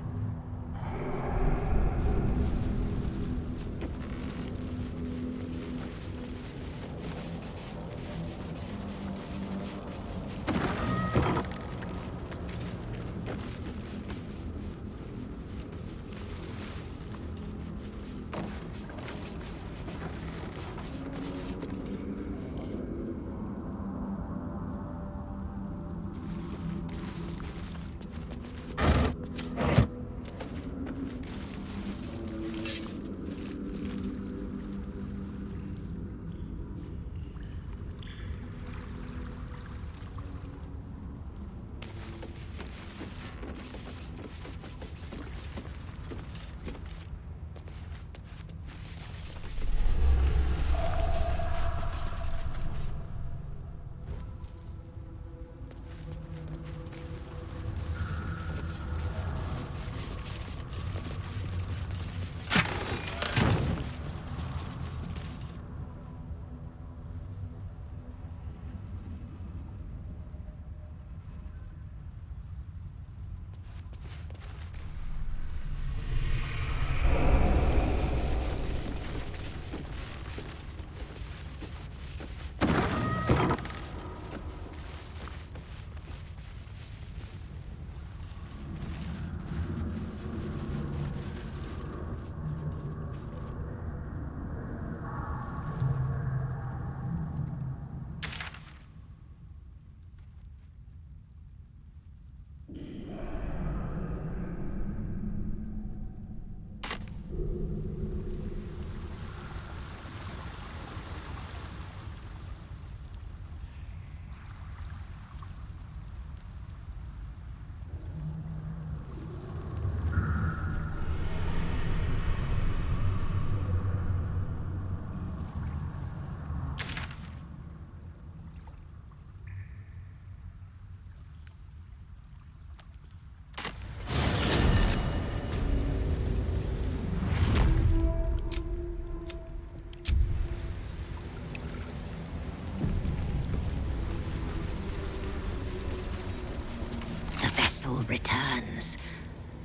Speaker 16: Returns,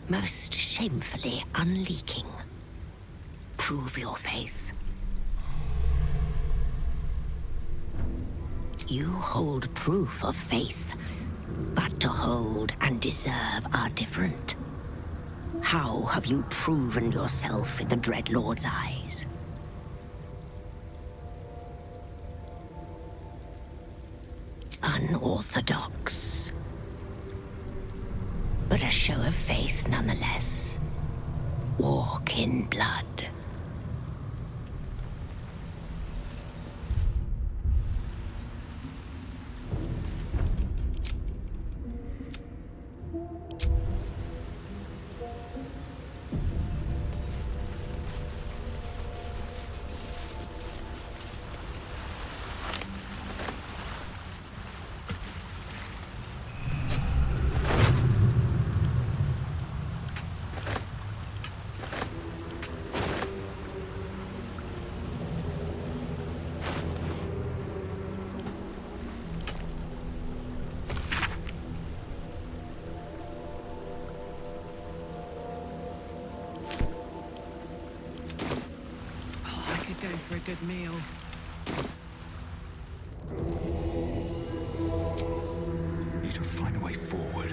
Speaker 16: most shamefully unleaking. Prove your faith. You hold proof of faith, but to hold and deserve are different. How have you proven yourself in the Dreadlord's eyes? Unorthodox. But a show of faith nonetheless. Walk in blood.
Speaker 15: could go for a good meal.
Speaker 2: Need to find a way forward.